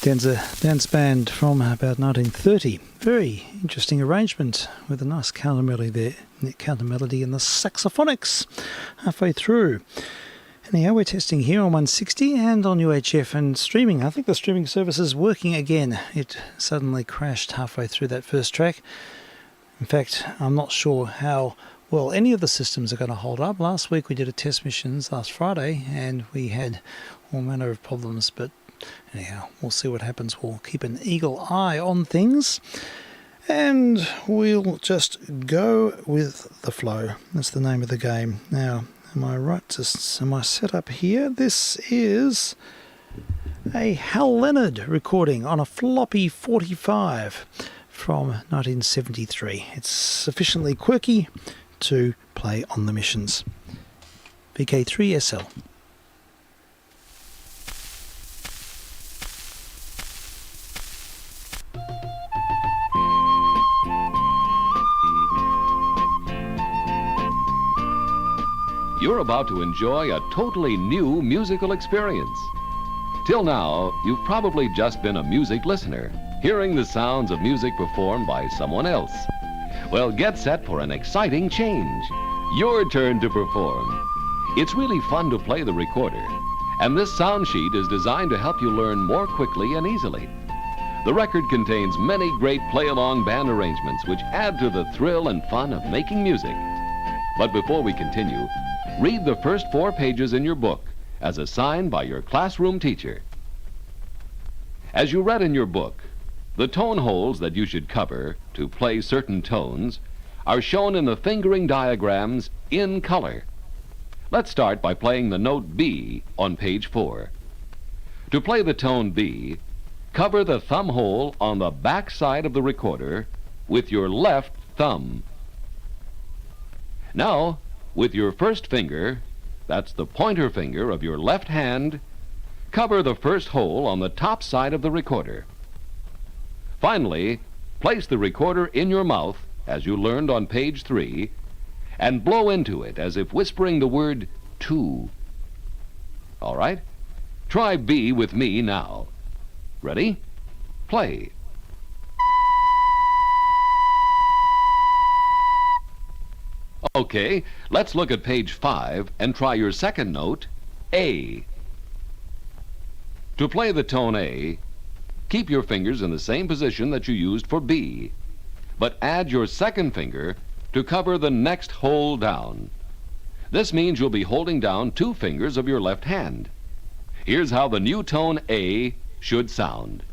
dance band from about 1930. Very interesting arrangement with a nice counter melody there, counter melody and the saxophonics halfway through. Anyhow, we're testing here on 160 and on UHF and streaming. I think the streaming service is working again. It suddenly crashed halfway through that first track. In fact, I'm not sure how well any of the systems are going to hold up. Last week we did a test missions last Friday and we had all manner of problems, but anyhow, we'll see what happens. We'll keep an eagle eye on things and we'll just go with the flow. That's the name of the game. Now, am I right? Am I set up here? This is a Hal Leonard recording on a floppy 45 from 1973. It's sufficiently quirky to play on the missions. vk3sl. You're about to enjoy a totally new musical experience. Till now, you've probably just been a music listener, hearing the sounds of music performed by someone else. Well, get set for an exciting change. Your turn to perform. It's really fun to play the recorder, and this sound sheet is designed to help you learn more quickly and easily. The record contains many great play-along band arrangements which add to the thrill and fun of making music. But before we continue, read the first 4 pages in your book as assigned by your classroom teacher. As you read in your book, the tone holes that you should cover to play certain tones are shown in the fingering diagrams in color. Let's start by playing the note B on page 4. To play the tone B, cover the thumb hole on the back side of the recorder with your left thumb. Now, with your first finger, that's the pointer finger of your left hand, cover the first hole on the top side of the recorder. Finally, place the recorder in your mouth, as you learned on page 3, and blow into it as if whispering the word two. All right? Try B with me now. Ready? Play. Okay, let's look at page 5 and try your second note, A. To play the tone A, keep your fingers in the same position that you used for B, but add your second finger to cover the next hole down. This means you'll be holding down 2 fingers of your left hand. Here's how the new tone A should sound.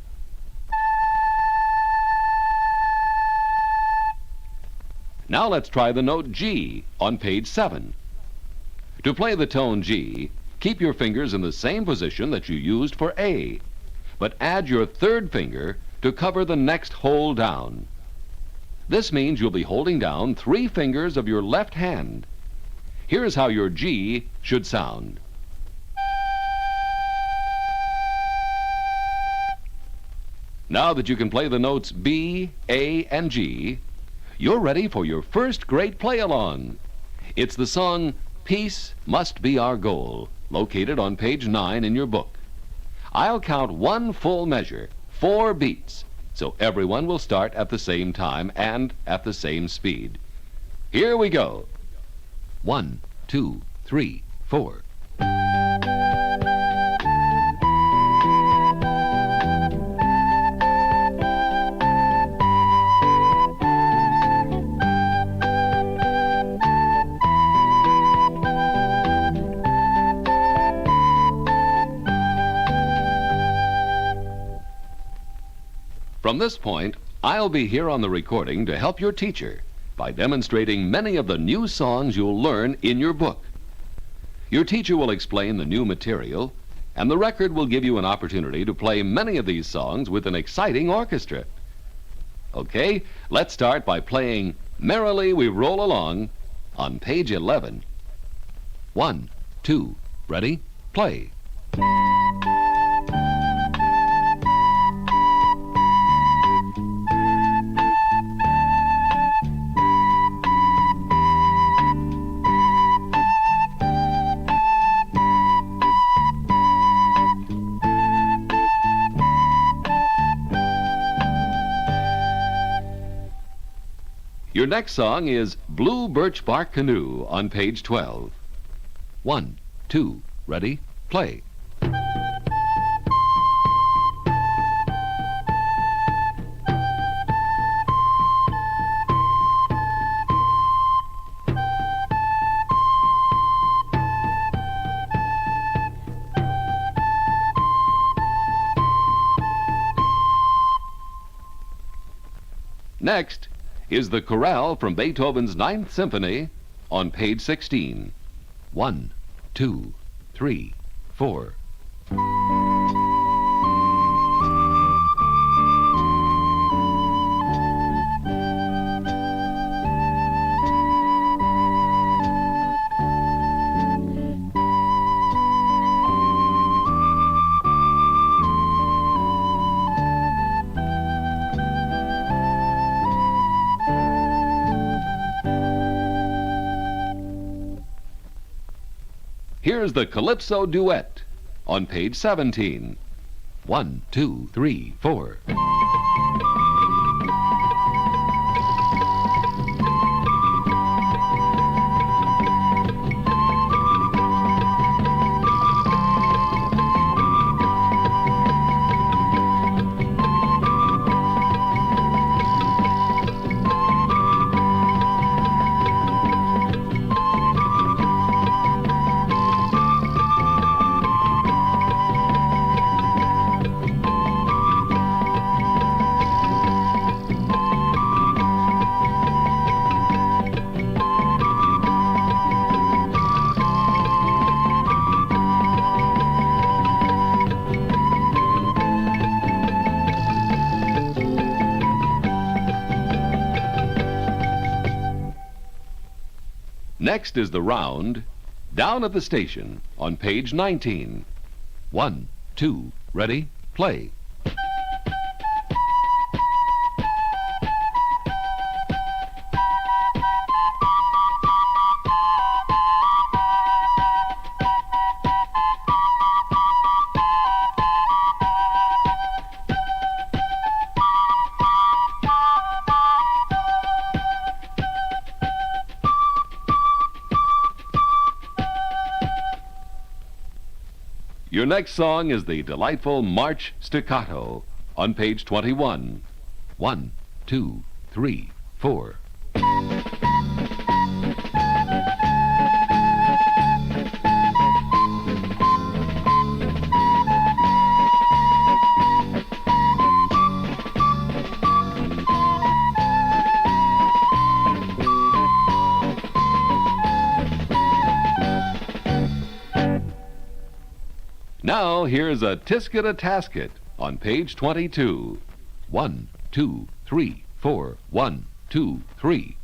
Now let's try the note G on page 7. To play the tone G, keep your fingers in the same position that you used for A, but add your third finger to cover the next hole down. This means you'll be holding down 3 fingers of your left hand. Here's how your G should sound. Now that you can play the notes B, A, and G, you're ready for your first great play-along. It's the song Peace Must Be Our Goal, located on page 9 in your book. I'll count 1 full measure, 4 beats, so everyone will start at the same time and at the same speed. Here we go. 1, 2, 3, 4. From this point, I'll be here on the recording to help your teacher by demonstrating many of the new songs you'll learn in your book. Your teacher will explain the new material, and the record will give you an opportunity to play many of these songs with an exciting orchestra. Okay, let's start by playing Merrily We Roll Along on page 11. 1, 2, ready, play. next song is Blue Birch Bark Canoe on page 12. 1, 2, ready, play. Next is the chorale from Beethoven's Ninth Symphony on page 16. 1, 2, 3, 4. Here's the Calypso Duet on page 17. 1, 2, 3, 4. Next is the round down at the station on page 19. 1, 2, ready, play. Your next song is the delightful March Staccato on page 21. 1, 2, 3, 4. Now here's a Tisket-a-Tasket on page 22. 1, 2, 3, 4. 1, 2, 3.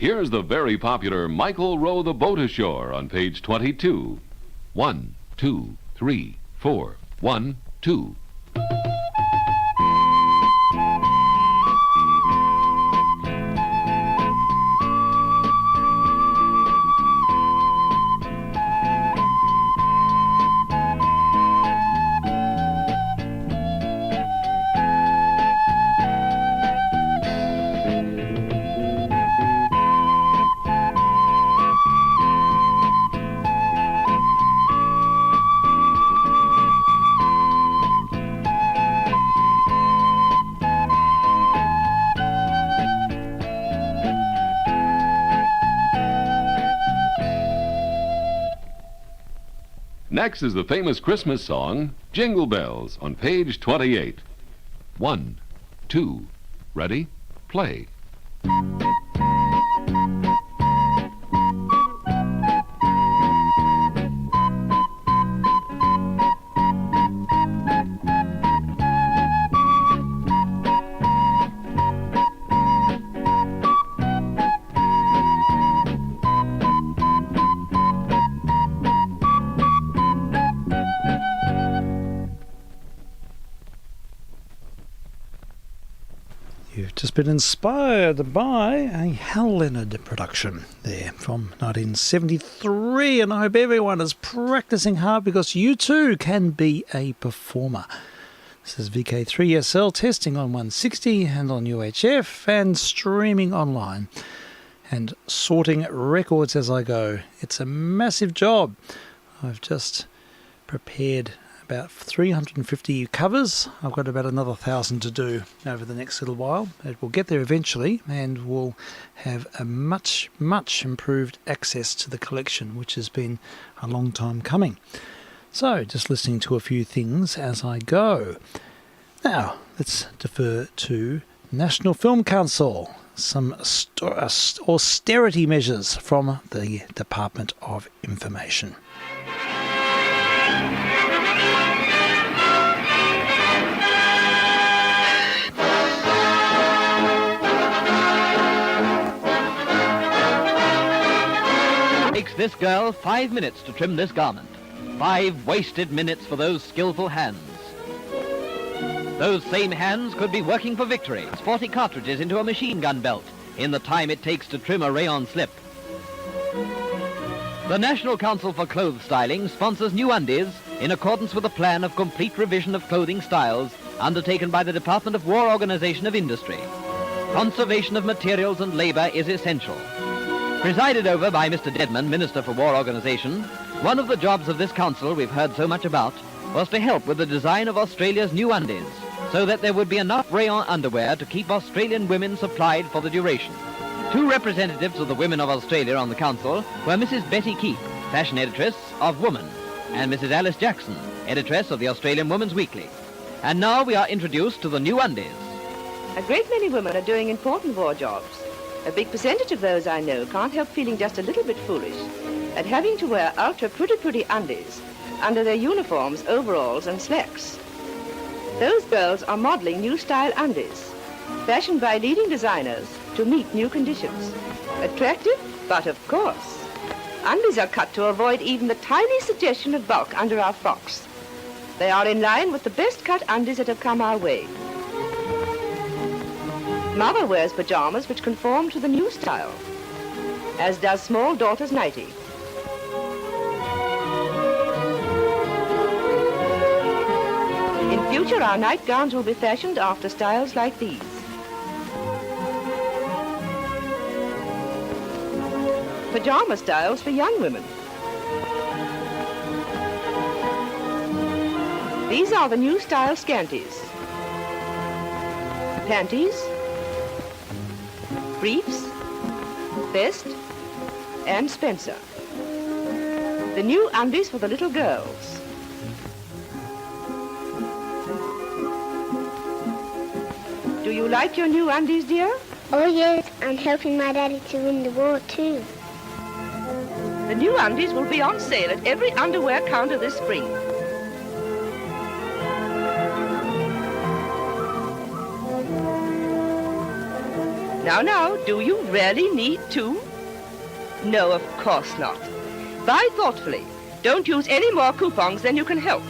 Here's the very popular Michael Row the Boat Ashore on page 22. 1, 2, 3, 4. 1, 2. Next is the famous Christmas song, Jingle Bells, on page 28. 1, 2, ready, play. been inspired by a Hal Leonard production there from 1973, and I hope everyone is practicing hard because you too can be a performer. This is vk3sl testing on 160 and on UHF and streaming online and sorting records as I go. It's a massive job. I've just prepared about 350 covers. I've got about another 1,000 to do over the next little while. It will get there eventually, and we'll have a much improved access to the collection, which has been a long time coming. So just listening to a few things as I go. Now let's defer to National Film Council, some austerity measures from the Department of Information. Takes this girl 5 minutes to trim this garment. 5 wasted minutes for those skillful hands. Those same hands could be working for victory. 40 cartridges into a machine gun belt in the time it takes to trim a rayon slip. The National Council for Clothes Styling sponsors new undies in accordance with a plan of complete revision of clothing styles undertaken by the Department of War Organization of Industry. Conservation of materials and labor is essential. Presided over by Mr. Deadman, Minister for War Organization, one of the jobs of this council we've heard so much about was to help with the design of Australia's new undies, so that there would be enough rayon underwear to keep Australian women supplied for the duration. 2 representatives of the women of Australia on the council were Mrs. Betty Keep, fashion editress of Woman, and Mrs. Alice Jackson, editress of the Australian Woman's Weekly. And now we are introduced to the new undies. A great many women are doing important war jobs. A big percentage of those I know can't help feeling just a little bit foolish at having to wear ultra pretty undies under their uniforms, overalls and slacks. Those girls are modeling new style undies, fashioned by leading designers to meet new conditions. Attractive, but of course. Undies are cut to avoid even the tiny suggestion of bulk under our frocks. They are in line with the best cut undies that have come our way. Mother wears pajamas which conform to the new style, as does small daughter's nightie. In future, our nightgowns will be fashioned after styles like these. Pajama styles for young women. These are the new style scanties. Panties, briefs, vest, and spencer. The new undies for the little girls. Do you like your new undies, dear? Oh yes, I'm helping my daddy to win the war too. The new undies will be on sale at every underwear counter this spring. Now, do you really need 2? No, of course not. Buy thoughtfully. Don't use any more coupons than you can help.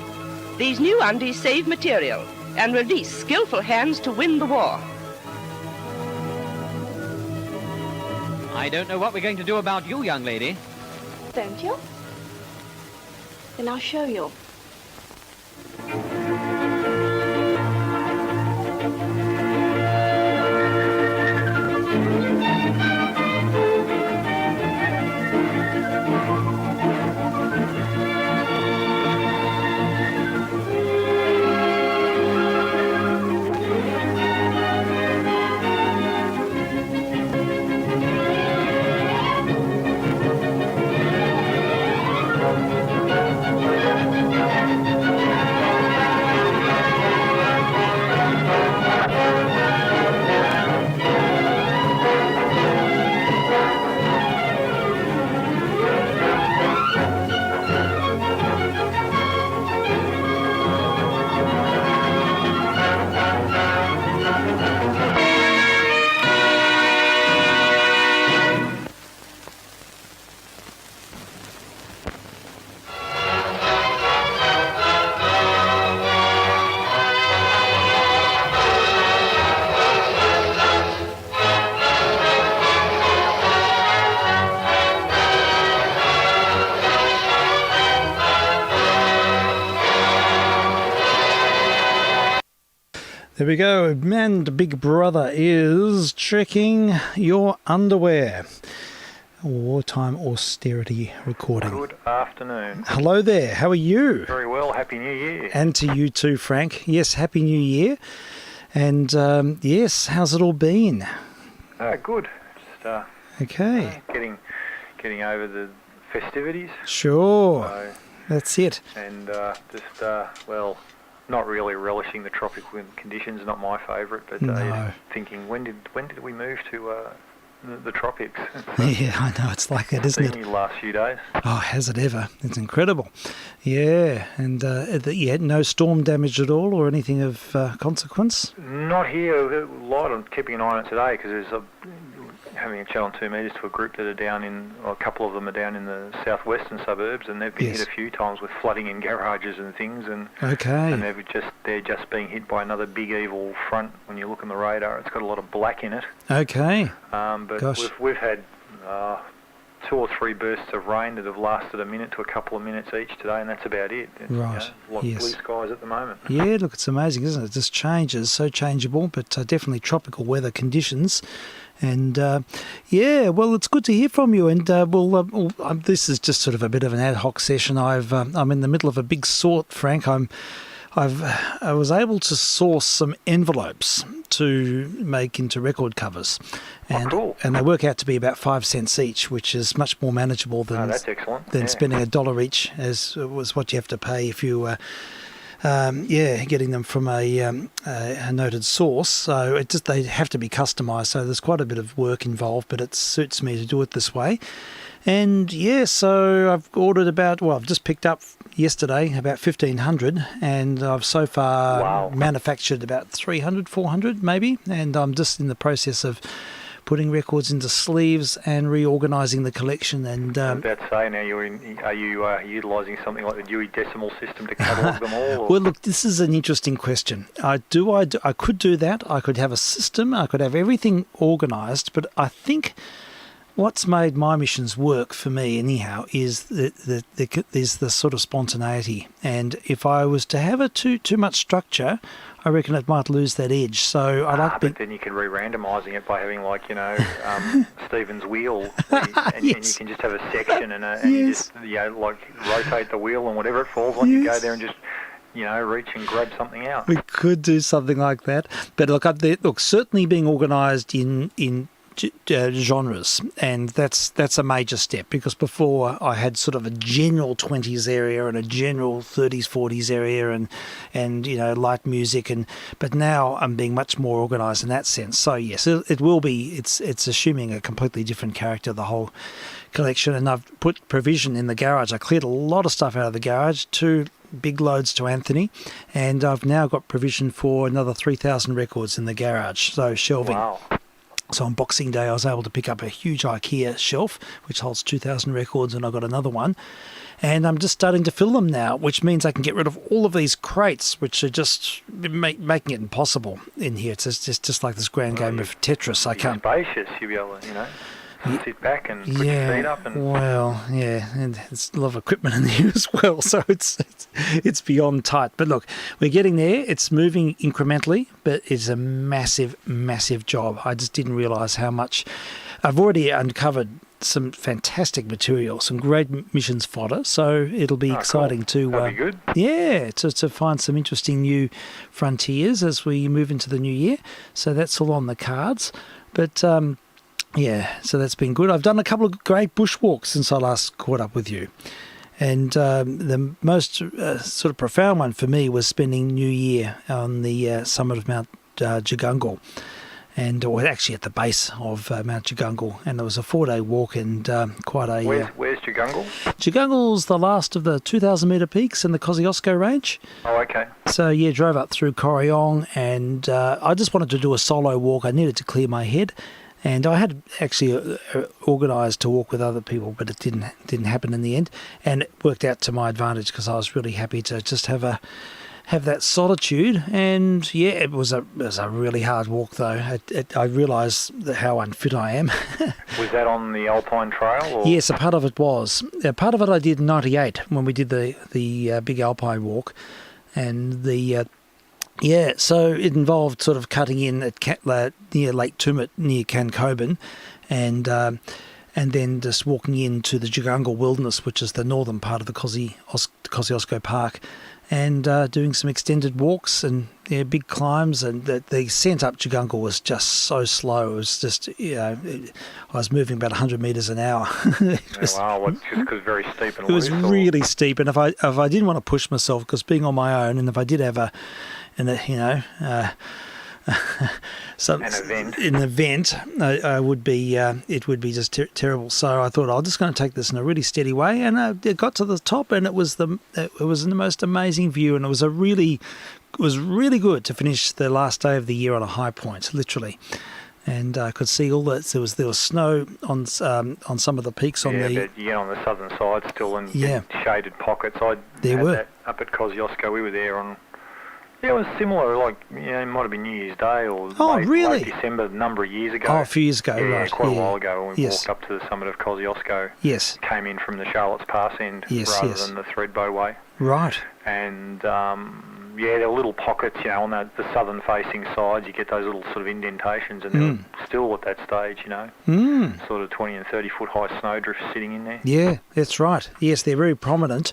These new undies save material and release skillful hands to win the war. I don't know what we're going to do about you, young lady. Don't you? Then I'll show you. There we go. And Big Brother is checking your underwear. Wartime austerity recording. Good afternoon. Hello there. How are you? Very well. Happy New Year. And to you too, Frank. Yes, Happy New Year. And yes, how's it all been? Good. Just Okay. getting over the festivities. Sure. So, That's it. and well, not really relishing the tropical conditions. Not my favourite, but No. thinking when did we move to the tropics? Yeah, I know. It's like that, isn't it? Seen you last few days. Oh, has it ever? It's incredible. Yeah. And you had no storm damage at all or anything of consequence? Not here. A lot. I'm keeping an eye on it today because there's having a chat on 2 metres to a group that are down in, or a couple of them are down in the southwestern suburbs, and they've been Yes. hit a few times with flooding in garages and things, and Okay. they're just being hit by another big evil front. When you look on the radar, it's got a lot of black in it. Okay. But Gosh. we've had 2 or 3 bursts of rain that have lasted a minute to a couple of minutes each today, and that's about it. It's, Right, a lot yes. of blue skies at the moment. Yeah, look, it's amazing, isn't it? It just changes, so changeable, but definitely tropical weather conditions. And yeah, well, it's good to hear from you. And this is just sort of a bit of an ad hoc session. I'm in the middle of a big sort, Frank. I was able to source some envelopes to make into record covers, and cool. and they work out to be about 5 cents each, which is much more manageable than That's excellent. than Yeah. spending $1 each, as was what you have to pay if you getting them from a noted source. So they have to be customised. So there's quite a bit of work involved, but it suits me to do it this way. And yeah, so I've ordered I've just picked up yesterday about 1,500, and I've so far manufactured about 300, 400 maybe. And I'm just in the process of putting records into sleeves and reorganising the collection. And I was about to say, now are you utilising something like the Dewey Decimal System to catalogue them all? Or? Well, look, this is an interesting question. I could do that. I could have a system. I could have everything organised. But I think what's made my missions work for me, anyhow, is there's the sort of spontaneity. And if I was to have too much structure, I reckon it might lose that edge. So I like. But then you can re-randomising it by having Stephen's wheel, and you can just have a section and you just rotate the wheel, and whatever it falls on, you go there and just reach and grab something out. We could do something like that. But look, certainly being organised in genres, and that's a major step, because before I had sort of a general 20s area and a general 30s 40s area and light music, but now I'm being much more organised in that sense. So yes, it will be. It's assuming a completely different character, the whole collection. And I've put provision in the garage. I cleared a lot of stuff out of the garage, 2 big loads to Anthony, and I've now got provision for another 3,000 records in the garage, so shelving. Wow. So on Boxing Day, I was able to pick up a huge IKEA shelf, which holds 2,000 records, and I got another one. And I'm just starting to fill them now, which means I can get rid of all of these crates, which are just making it impossible in here. It's just like this grand game of Tetris. I can't. Spacious, you'll be able to, sit back and put your feet up. And and it's a lot of equipment in here as well, so it's beyond tight. But look, we're getting there. It's moving incrementally, but it's a massive, massive job. I just didn't realise how much. I've already uncovered some fantastic material, some great missions fodder, so it'll be exciting to That'll be good. to find some interesting new frontiers as we move into the new year. So that's all on the cards. But yeah, so that's been good. I've done a couple of great bushwalks since I last caught up with you. And the most sort of profound one for me was spending New Year on the summit of Mount Jagungal, or actually at the base of Mount Jagungal. And it was a 4-day walk and quite a... Where's Jagungal? Jagungal's the last of the 2,000 metre peaks in the Kosciuszko Range. Oh, okay. So, yeah, drove up through Corryong, and I just wanted to do a solo walk. I needed to clear my head. And I had actually organised to walk with other people, but it didn't happen in the end. And it worked out to my advantage because I was really happy to just have that solitude. And yeah, it was a really hard walk though. I realised how unfit I am. Was that on the Alpine Trail? Or? Yes, a part of it was. A part of it I did in '98 when we did the big Alpine walk, and the Yeah, so it involved sort of cutting in at near Lake Tumut, near Cancoban, and then just walking into the Jagungal Wilderness, which is the northern part of the Kosciuszko Park, and doing some extended walks and big climbs. And the ascent up Jagungal was just so slow. It was just, I was moving about 100 metres an hour. Wow, just because very steep and loose? It was really steep, and if I didn't want to push myself, because being on my own, and if I did have an event, I would be it would be just terrible. So I thought I'm just going to take this in a really steady way, and it got to the top, and it was the most amazing view, and it was really good to finish the last day of the year on a high point, literally. And I could see all that. There was snow on some of the peaks on but you get on the southern side still, and shaded pockets. That up at Kosciuszko. We were there on. Yeah, it was similar, it might have been New Year's Day or late December, a number of years ago. Oh, a few years ago, right. Yeah, quite a while ago when we walked up to the summit of Kosciuszko. Yes. Came in from the Charlotte's Pass end rather than the Threadbow Way. Right. And, there are little pockets, on the southern-facing sides. You get those little sort of indentations, and they're still at that stage, sort of 20 and 30-foot high snowdrifts sitting in there. Yeah, that's right. Yes, they're very prominent.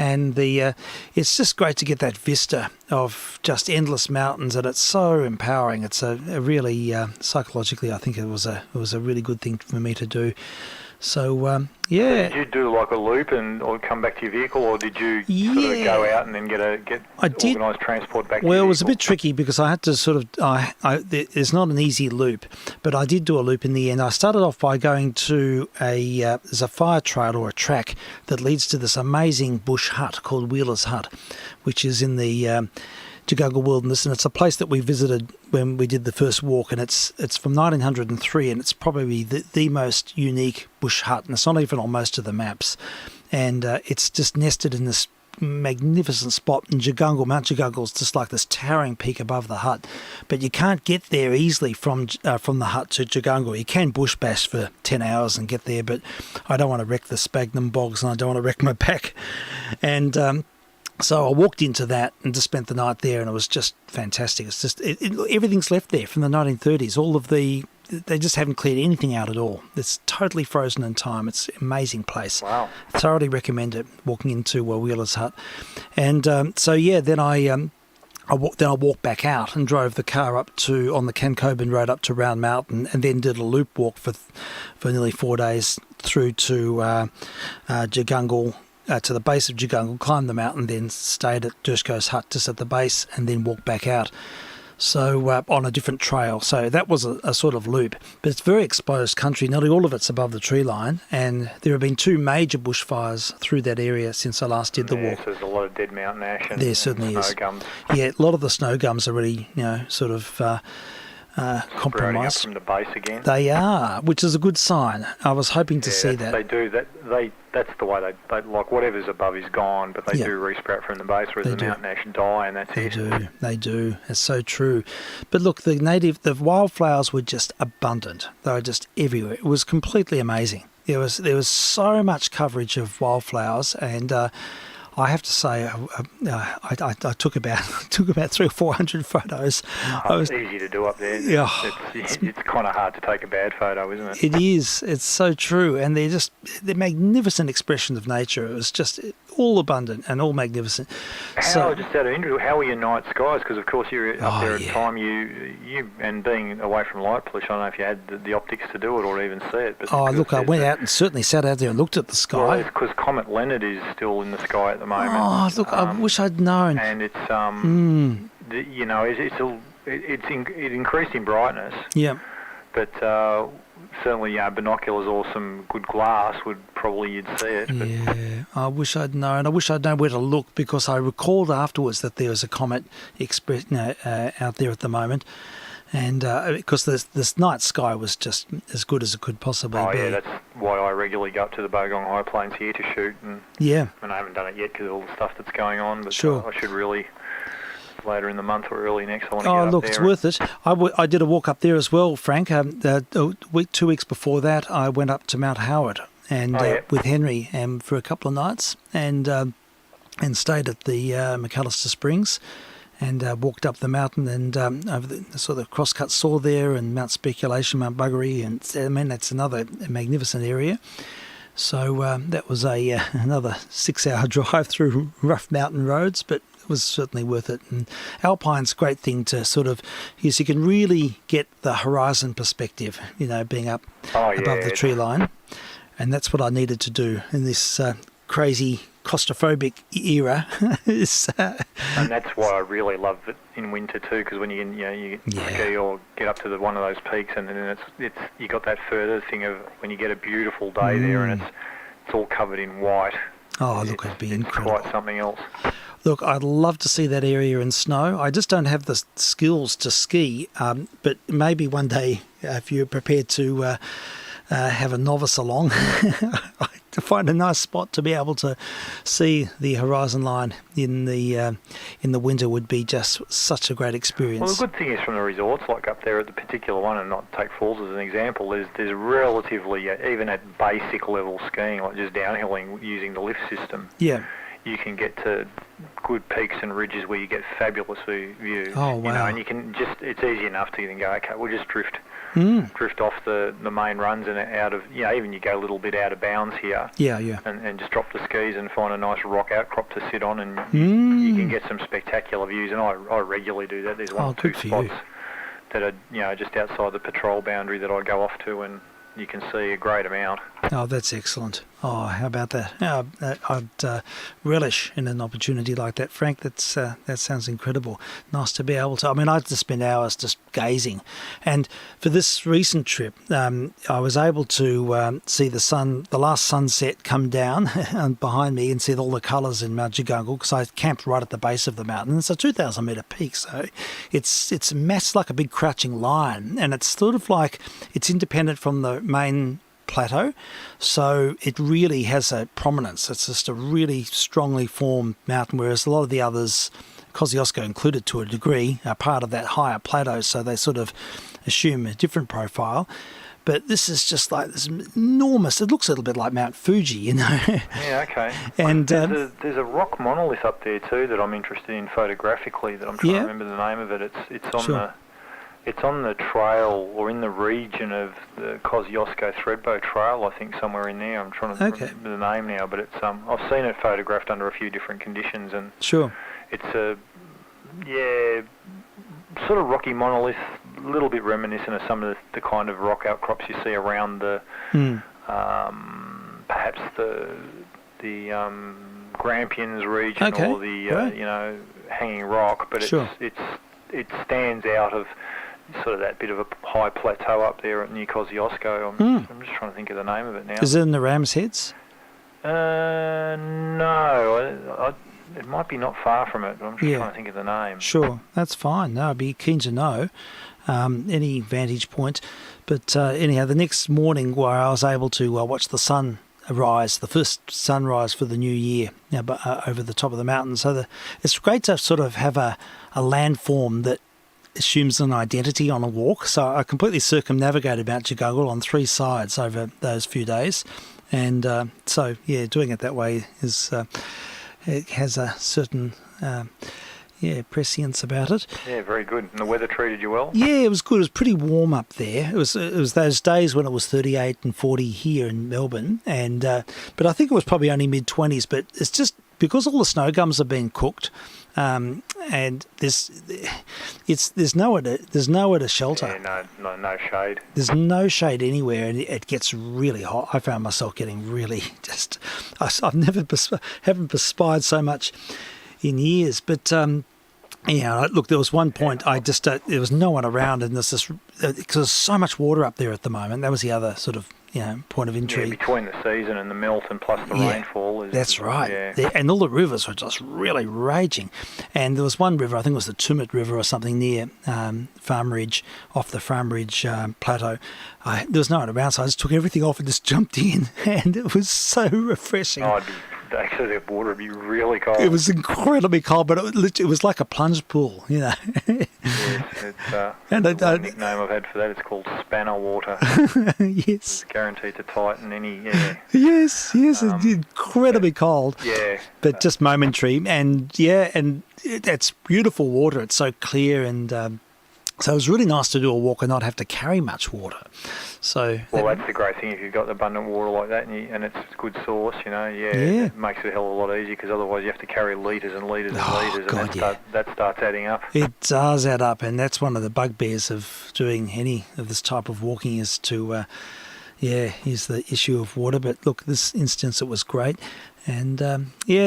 And it's just great to get that vista of just endless mountains, and it's so empowering. It's a really psychologically, I think it was a really good thing for me to do. So Did you do like a loop or come back to your vehicle, or did you sort of go out and then get organised transport back? Well, it was a bit tricky because I had to sort of. It's not an easy loop, but I did do a loop in the end. I started off by going to there's a fire trail or a track that leads to this amazing bush hut called Wheeler's Hut, which is in the Jagungal Wilderness, and it's a place that we visited when we did the first walk, and it's from 1903, and it's probably the most unique bush hut, and it's not even on most of the maps, and it's just nested in this magnificent spot in Jagungal. Mount Jagungal is just like this towering peak above the hut, but you can't get there easily from the hut to Jagungal. You can bush bash for 10 hours and get there, but I don't want to wreck the sphagnum bogs, and I don't want to wreck my back, and so I walked into that and just spent the night there, and it was just fantastic. It's just everything's left there from the 1930s. They just haven't cleared anything out at all. It's totally frozen in time. It's an amazing place. Wow! Thoroughly recommend it. Walking into Wheeler's Hut, and then I walked back out and drove the car on the Cancoban Road up to Round Mountain, and then did a loop walk for nearly 4 days through to Jagungal. To the base of Jagungal, climbed the mountain, then stayed at Dursko's hut just at the base, and then walked back out. So on a different trail. So that was a sort of loop. But it's very exposed country. Nearly all of it's above the tree line, and there have been 2 major bushfires through that area since I last did the walk. So there's a lot of dead mountain ash and there certainly snow is. Gums. Yeah, a lot of the snow gums are really, sort of compromised. Up from the base again. They are, which is a good sign. I was hoping to see that. They do that. That's the way they like whatever's above is gone, but they do resprout from the base, whereas the mountain ash die, and that's it. They do. It's so true. But look, the wildflowers were just abundant. They were just everywhere. It was completely amazing. There was so much coverage of wildflowers, and I have to say, I took about 300 or 400 photos. It's easy to do up there. Yeah, it's kind of hard to take a bad photo, isn't it? It is. It's so true, and they're magnificent expression of nature. It was just all abundant and all magnificent. Just out of interest, how were your night skies? Because of course you're up there at the time. You and being away from light pollution, I don't know if you had the optics to do it or even see it. But look, I went out and certainly sat out there and looked at the sky. Well, because Comet Leonard is still in the sky at the moment. Oh, look, I wish I'd known. And it's it increased in brightness. Yeah. But certainly, binoculars or some good glass you'd see it. But yeah, I wish I'd known. I wish I'd known where to look, because I recalled afterwards that there was a comet out there at the moment, and because this night sky was just as good as it could possibly be. Yeah, that's why I regularly go up to the Bogong High Plains here to shoot. And I haven't done it yet because of all the stuff that's going on. But sure. I should really. Later in the month or early next, I want to get up there. Look, it's worth it. I did a walk up there as well, Frank. 2 weeks before that, I went up to Mount Howard and with Henry for a couple of nights, and stayed at the McAllister Springs, and walked up the mountain and over the sort of crosscut saw there, and Mount Speculation, Mount Buggery, and I mean that's another magnificent area. So that was another 6-hour drive through rough mountain roads, but it was certainly worth it. And Alpine's a great thing to sort of, yes, you can really get the horizon perspective, being up above the tree line. And that's what I needed to do in this crazy claustrophobic era. And that's why I really love it in winter too, because when you ski or get up to one of those peaks, and then it's you got that further thing of when you get a beautiful day there, and it's all covered in white. Oh, look, it'd be incredible. It's quite something else. Look, I'd love to see that area in snow. I just don't have the skills to ski, but maybe one day, if you're prepared to have a novice along, to find a nice spot to be able to see the horizon line in the winter would be just such a great experience. Well, the good thing is from the resorts, like up there at the particular one, and not take Falls as an example, there's relatively, even at basic level skiing, like just downhilling using the lift system, you can get to good peaks and ridges where you get fabulous views. Oh, wow. And you can it's easy enough to even go, okay, we'll just drift off the main runs and out of, even you go a little bit out of bounds here. And just drop the skis and find a nice rock outcrop to sit on, and you can get some spectacular views. And I regularly do that. There's one or two spots that are, just outside the patrol boundary that I go off to, and you can see a great amount. Oh, that's excellent. Oh, how about that? I'd relish in an opportunity like that, Frank. That sounds incredible. Nice to be able to. I mean, I'd just spend hours just gazing. And for this recent trip, I was able to see the last sunset come down behind me, and see all the colours in Mount Jagungal, because I camped right at the base of the mountain. It's a 2,000 metre peak, so it's massed like a big crouching lion, and it's sort of like it's independent from the main plateau, so it really has a prominence. It's just a really strongly formed mountain, whereas a lot of the others, Kosciuszko included to a degree, are part of that higher plateau, so they sort of assume a different profile. But this is just like this enormous, it looks a little bit like Mount Fuji, Yeah, okay. And there's a rock monolith up there too that I'm interested in photographically, that I'm trying to remember the name of it. It's on the trail, or in the region of the Kosciuszko Threadbow Trail, I think, somewhere in there. I'm trying to remember the name now, but it's I've seen it photographed under a few different conditions, and it's a sort of rocky monolith, a little bit reminiscent of some of the kind of rock outcrops you see around the perhaps the Grampians region, or the Hanging Rock, but it stands out of sort of that bit of a high plateau up there near Kosciuszko. I'm just trying to think of the name of it now. Is it in the Ram's Heads? No, it might be not far from it. I'm just trying to think of the name. Sure, that's fine. No, I'd be keen to know any vantage point. But anyhow, the next morning, where I was able to watch the sun rise, the first sunrise for the new year, over the top of the mountain. So it's great to sort of have a landform that assumes an identity on a walk. So I completely circumnavigated Mount Jagungal on 3 sides over those few days. And doing it that way is it has a certain prescience about it. Yeah, very good. And the weather treated you well? Yeah, it was good. It was pretty warm up there. It was those days when it was 38 and 40 here in Melbourne, and but I think it was probably only mid-20s. But it's just because all the snow gums have been cooked, and there's nowhere to shelter. Yeah, no shade. There's no shade anywhere, and it gets really hot. I found myself getting really I've never haven't perspired so much in years. But look, there was one point I just there was no one around, and there's this because there's so much water up there at the moment. That was the other sort of point of intrigue. Yeah, between the season and the melt, and plus the rainfall. That's right. Yeah. And all the rivers were just really raging. And there was one river, I think it was the Tumut River or something, near Farm Ridge, off the Farm Ridge plateau. There was no one around, so I just took everything off and just jumped in, and it was so refreshing. Oh, I'd be actually the water would be really cold. It was incredibly cold, but it was like a plunge pool, you know. Yes, it's And the one nickname I've had for that. It's called spanner water. yes. It's guaranteed to tighten any. Yeah. Yes, it's incredibly cold. Yeah. But just momentary, and it's beautiful water. It's so clear, and so it was really nice to do a walk and not have to carry much water. So that's the great thing. If you've got abundant water like that, and it's a good source, it makes it a hell of a lot easier, because otherwise you have to carry litres and litres and litres, and that starts adding up. It does add up, and that's one of the bugbears of doing any of this type of walking is to, is the issue of water. But look, this instance it was great. And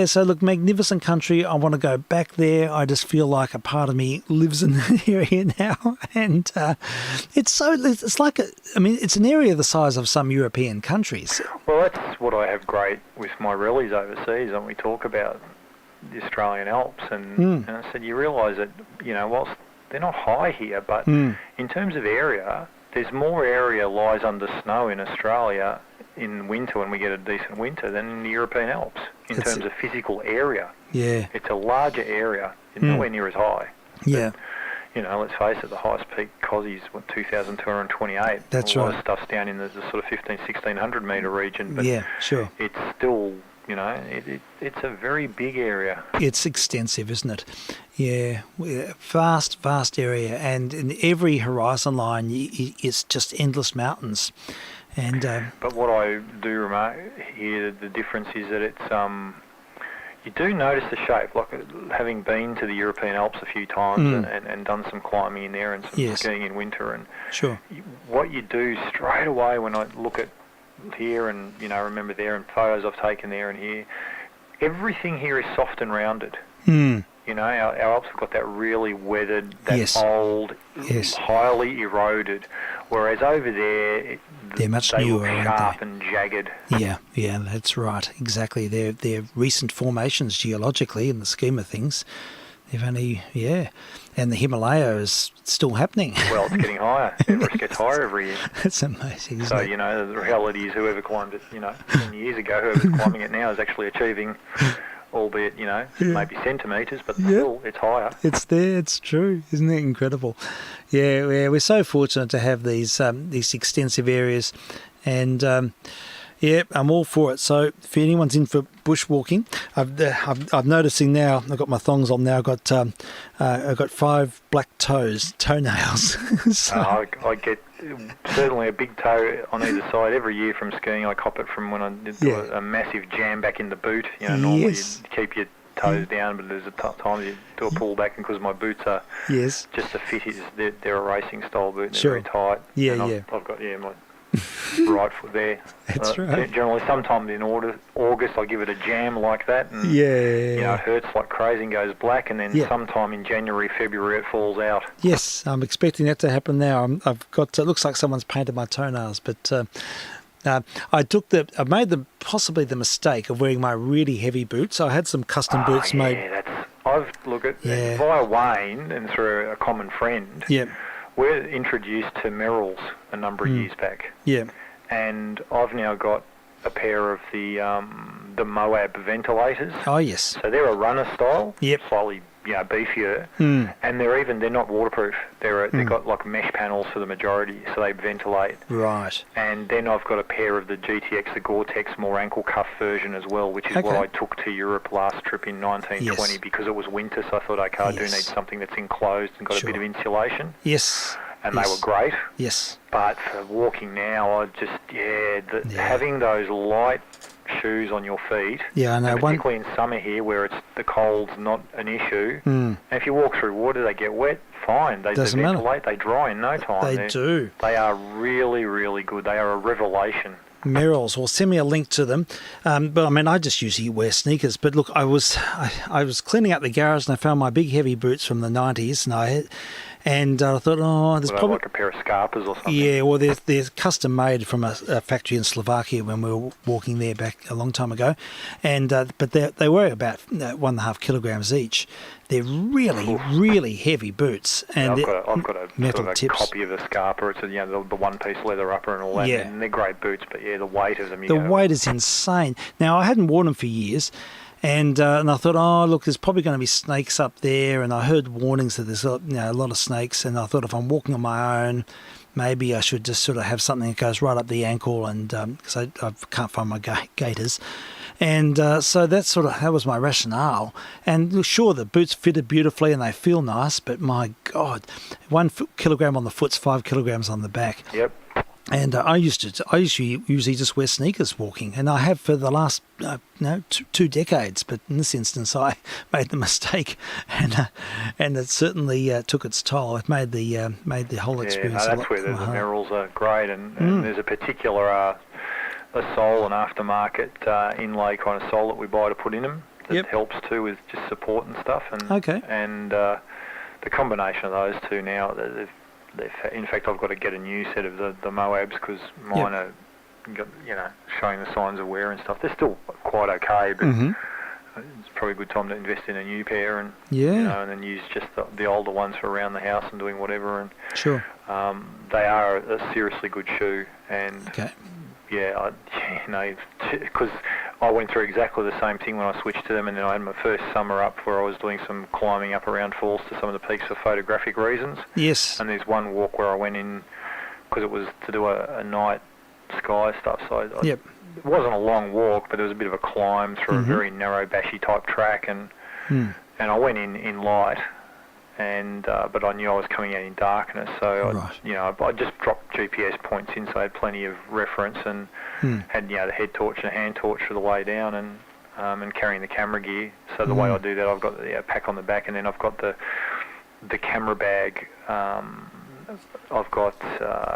so look, magnificent country. I want to go back there. I just feel like a part of me lives in the area now, and it's an area the size of some European countries. Well, that's what I have great with my rallies overseas, and we talk about the Australian Alps, and I said you realise that whilst they're not high here, but in terms of area, there's more area lies under snow in Australia in winter when we get a decent winter than in the European Alps in terms of physical area. Yeah. It's a larger area. It's nowhere near as high. Yeah. But, let's face it, the highest peak Cossie's 2,228. That's right. A lot of stuff's down in the sort of 1,1600 metre region. But sure. It's still, it's a very big area. It's extensive, isn't it? Yeah, vast area, and in every horizon line, it's just endless mountains. And but what I do remark here, the difference is that it's you do notice the shape. Like having been to the European Alps a few times and done some climbing in there and some skiing in winter, and what you do straight away when I look at here and remember there and photos I've taken there and here, everything here is soft and rounded. Our Alps have got that really weathered, that old, highly eroded, whereas over there they're much they newer, look sharp and jagged. Yeah, that's right, exactly. They're recent formations geologically in the scheme of things. They've only, and the Himalaya is still happening. Well, it's getting higher. Everest gets higher every year. It's amazing, isn't it? So, the reality is whoever climbed it, 10 years ago, whoever's climbing it now is actually achieving, albeit, maybe centimetres, but still, it's higher. It's there, it's true. Isn't it incredible? Yeah, we're so fortunate to have these extensive areas, and I'm all for it. So if anyone's in for bushwalking, I'm noticing now. I've got my thongs on now. I've got 5 black toenails. So, I get certainly a big toe on either side every year from skiing. I cop it from when I did a massive jam back in the boot. Normally you keep your toes down, but there's times you do a pull back, and because my boots are just a fit, they're a racing style boot. And they're very tight. I've got my right foot there. That's right. Generally, sometime in August, I give it a jam like that, and it hurts like crazy and goes black, and then sometime in January, February, it falls out. Yes, I'm expecting that to happen now. I've got. It looks like someone's painted my toenails, but I made possibly the mistake of wearing my really heavy boots. I had some custom boots made. I've looked at via Wayne and through a common friend. Yeah. We're introduced to Merrells a number of years back. Yeah. And I've now got a pair of the Moab ventilators. Oh, yes. So they're a runner style. Yep. Slightly beefier. And they're not waterproof. They've got like mesh panels for the majority, so they ventilate. Right. And then I've got a pair of the GTX, the Gore-Tex more ankle cuff version as well, which is what I took to Europe last trip in 1920 because it was winter, so I thought, okay, I do need something that's enclosed and got a bit of insulation. Yes. And they were great. Yes. But for walking now, I just, having those light shoes on your feet, I know. particularly in summer here where the cold's not an issue. And if you walk through water, they get wet, fine. They ventilate, they dry in no time. They do. They are really, really good. They are a revelation. Merrells, or send me a link to them. But I mean, I just usually wear sneakers. But look, I was cleaning out the garage and I found my big heavy boots from the 90s, And I thought, there's Were they probably... like a pair of Scarpas or something? Yeah, well, they're custom made from a factory in Slovakia when we were walking there back a long time ago, and but they were about 1.5 kilograms each. They're really, really heavy boots, and I've got a metal sort of a tips. copy of a Scarpa. It's the one-piece leather upper and all that. Yeah. And they're great boots, but the weight of them. The weight is insane. Now, I hadn't worn them for years, and I thought, look, there's probably going to be snakes up there, and I heard warnings that there's a lot of snakes, and I thought if I'm walking on my own, maybe I should just sort of have something that goes right up the ankle, and because I can't find my gaiters. And so that was my rationale. And sure, the boots fitted beautifully and they feel nice, but my God, 1 kilogram on the foot's 5 kilograms on the back. Yep. And I used to usually just wear sneakers walking, and I have for the last 2 decades. But in this instance, I made the mistake, and it certainly took its toll. It made the whole experience. Yeah, that's where the minerals are great, and there's a particular a sole, an aftermarket inlay kind of sole that we buy to put in them that helps too with just support and stuff. And the combination of those two now, in fact, I've got to get a new set of the Moabs because mine are, showing the signs of wear and stuff. They're still quite okay, but it's probably a good time to invest in a new pair and and then use just the older ones for around the house and doing whatever. And sure, they are a seriously good shoe. And because I went through exactly the same thing when I switched to them, and then I had my first summer up where I was doing some climbing up around falls to some of the peaks for photographic reasons. Yes. And there's one walk where I went in because it was to do a night sky stuff. So it wasn't a long walk, but it was a bit of a climb through a very narrow, bashy type track, and I went in light. And but I knew I was coming out in darkness, so I just dropped GPS points in, so I had plenty of reference, and had the head torch and a hand torch for the way down, and carrying the camera gear. So the way I do that, I've got the pack on the back, and then I've got the camera bag. I've got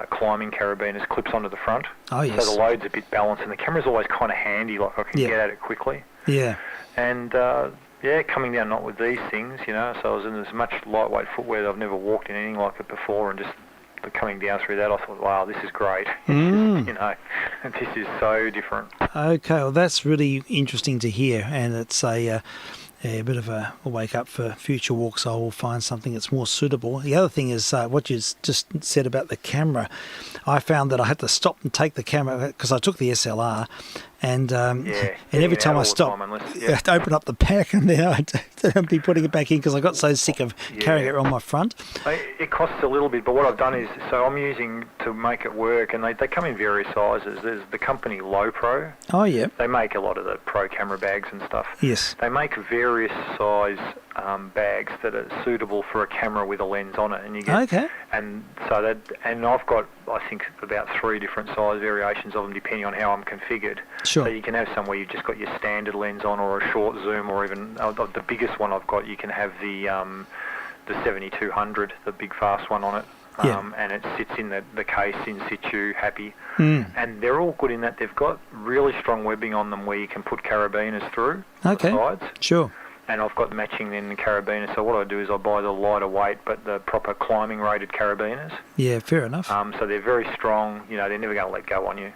climbing carabiners clips onto the front, so the load's a bit balanced, and the camera's always kind of handy, like I can get at it quickly. Yeah. And coming down not with these things, so I was in as much lightweight footwear that I've never walked in anything like it before, and just coming down through that, I thought, wow, this is great. This is so different. Okay, well, that's really interesting to hear, and it's a bit of a wake up for future walks. I will find something that's more suitable. The other thing is what you just said about the camera. I found that I had to stop and take the camera because I took the SLR, and every time I stopped, I had to open up the pack, and then I'd be putting it back in because I got so sick of carrying it on my front. It costs a little bit, but what I've done is, so I'm using to make it work, and they come in various sizes. There's the company Low Pro. Oh, yeah. They make a lot of the pro camera bags and stuff. Yes. They make various size bags that are suitable for a camera with a lens on it, and you get and I've got, I think, about 3 different size variations of them depending on how I'm configured. Sure. So you can have some where you've just got your standard lens on, or a short zoom, or even the biggest one I've got, you can have the 7200, the big fast one on it. And it sits in the case in situ, happy. And they're all good in that they've got really strong webbing on them where you can put carabiners through the sides. Sure. And I've got matching then the carabiners. So what I do is I buy the lighter weight but the proper climbing rated carabiners. Yeah, fair enough. So they're very strong. They're never going to let go on you.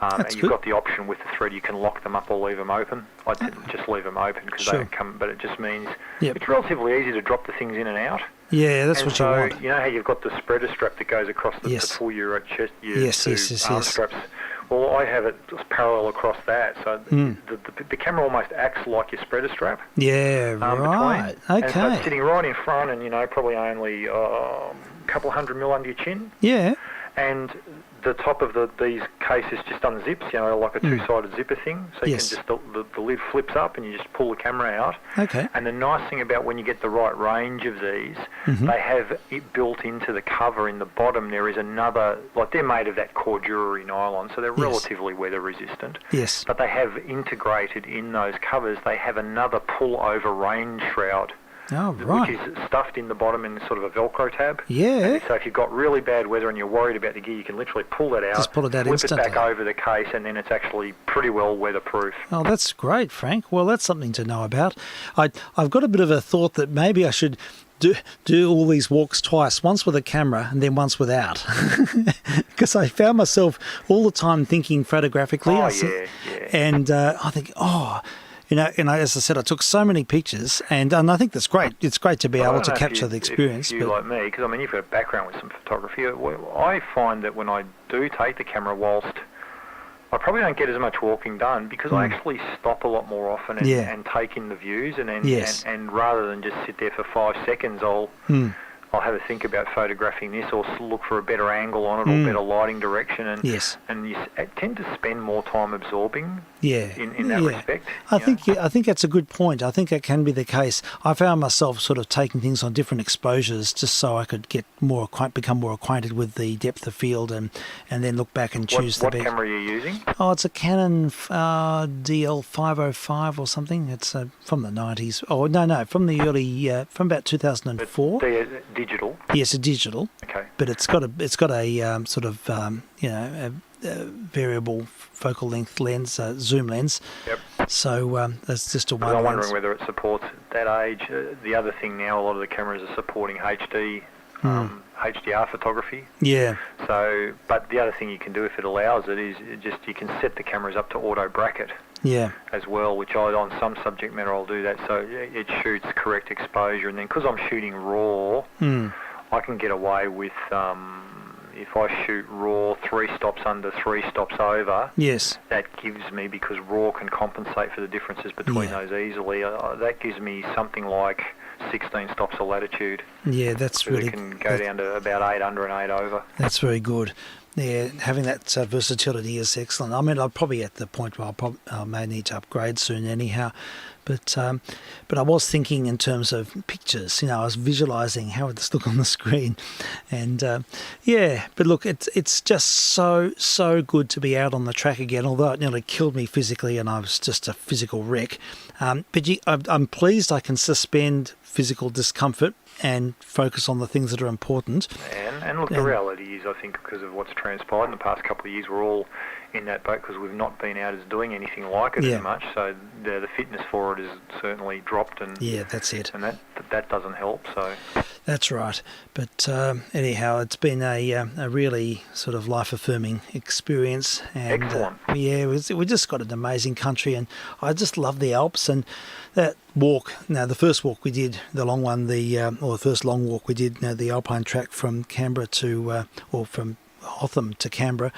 That's and you've got the option with the thread, you can lock them up or leave them open. I tend to just leave them open because they don't come, but it just means it's relatively easy to drop the things in and out. Yeah, that's what you want. So, you know how you've got the spreader strap that goes across to pull your chest, your arm straps? Well, I have it parallel across that, so the camera almost acts like your spreader strap. Yeah, right. Between. And so it's sitting right in front, and probably only a couple hundred mil under your chin. Yeah. And the top of these cases just unzips, like a two-sided zipper thing. So you can just the lid flips up, and you just pull the camera out. Okay. And the nice thing about when you get the right range of these, they have it built into the cover in the bottom. There is another, they're made of that cordura nylon, so they're relatively weather resistant. Yes. But they have integrated in those covers, they have another pull-over rain shroud. Oh, right. Which is stuffed in the bottom in sort of a Velcro tab. Yeah. And so if you've got really bad weather and you're worried about the gear, you can literally pull that out, just pull it out flip instantly. it back over the case, and then it's actually pretty well weatherproof. Oh, that's great, Frank. Well, that's something to know about. I've got a bit of a thought that maybe I should do all these walks twice, once with a camera and then once without, because I found myself all the time thinking photographically. And I think, and as I said, I took so many pictures, and I think that's great. It's great to be able to capture the experience. If you like me, because I mean, you've got a background with some photography. I find that when I do take the camera, whilst I probably don't get as much walking done, because I actually stop a lot more often and take in the views, and rather than just sit there for 5 seconds, I'll have a think about photographing this, or look for a better angle on it, or better lighting direction, and you tend to spend more time absorbing. In that respect. I think that's a good point. I think that can be the case. I found myself sort of taking things on different exposures just so I could become more acquainted with the depth of field, and then look back and choose the best. What camera are you using? Oh, it's a Canon DL505 or something. It's from the 90s. Oh, no, from the early, from about 2004. Digital? Yes, a digital. Okay. But it's got a sort of, a variable focal length lens, zoom lens. Yep. So that's just a one lens. I'm wondering whether it supports that age. The other thing now, a lot of the cameras are supporting HDR photography. Yeah. So, but the other thing you can do if it allows it is you can set the cameras up to auto bracket. Yeah. As well, which on some subject matter I'll do that, so it shoots correct exposure, and then because I'm shooting raw, I can get away with if I shoot raw 3 stops under, 3 stops over. Yes. That gives me, because raw can compensate for the differences between those easily. That gives me something like 16 stops of latitude. Yeah, that's so really. It can go down to about 8 under and 8 over. That's very good. Yeah, having that versatility is excellent. I mean, I'm probably at the point where I may need to upgrade soon anyhow. But I was thinking in terms of pictures. I was visualising how would this look on the screen. And, but look, it's just so good to be out on the track again, although it nearly killed me physically and I was just a physical wreck. But I'm pleased I can suspend physical discomfort and focus on the things that are important. And look, the reality is, I think, because of what's transpired in the past couple of years, we're all in that boat because we've not been out as doing anything like it as much. So the fitness for it is certainly dropped, and that's it. And that doesn't help. So that's right. But anyhow, it's been a really sort of life-affirming experience. And, excellent. We just got an amazing country, and I just love the Alps and that walk. Now, the first walk we did, the long one, the first long walk we did, the Alpine track from Canberra to, or from Hotham to Canberra,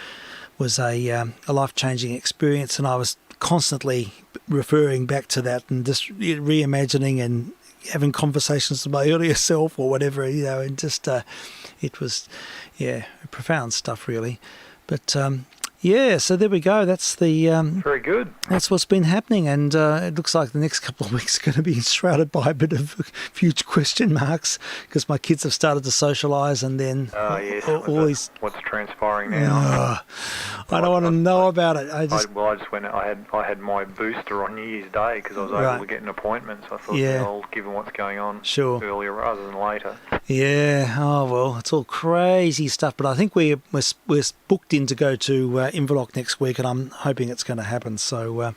was a life-changing experience, and I was constantly referring back to that and just reimagining and having conversations with my earlier self or whatever, and just it was, profound stuff really. But so there we go. That's the very good. That's what's been happening, and it looks like the next couple of weeks are going to be enshrouded by a bit of huge question marks because my kids have started to socialise, and then all these. What's transpiring now? I don't want to know about it. I just went. I had my booster on New Year's Day because I was able to get an appointment. So I thought, I'll given what's going on earlier rather than later. Yeah. Oh well, it's all crazy stuff. But I think we're booked in to go to Inverloch next week, and I'm hoping it's going to happen. So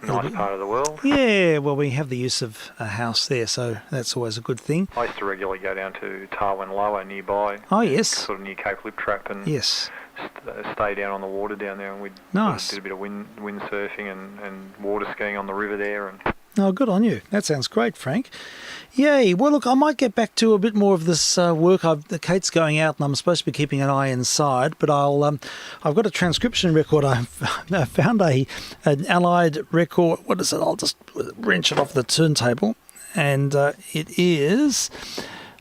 nice part of the world. Yeah. Well, we have the use of a house there, so that's always a good thing. I used to regularly go down to Tarwin Lower nearby. Oh yes. Sort of near Cape Lip Trap, and stay down on the water down there, and we did a bit of windsurfing and water skiing on the river there. And oh, good on you. That sounds great, Frank. Yay. Well, look, I might get back to a bit more of this work. Kate's going out, and I'm supposed to be keeping an eye inside, but I've got a transcription record. I found an Allied record. What is it? I'll just wrench it off the turntable, and it is.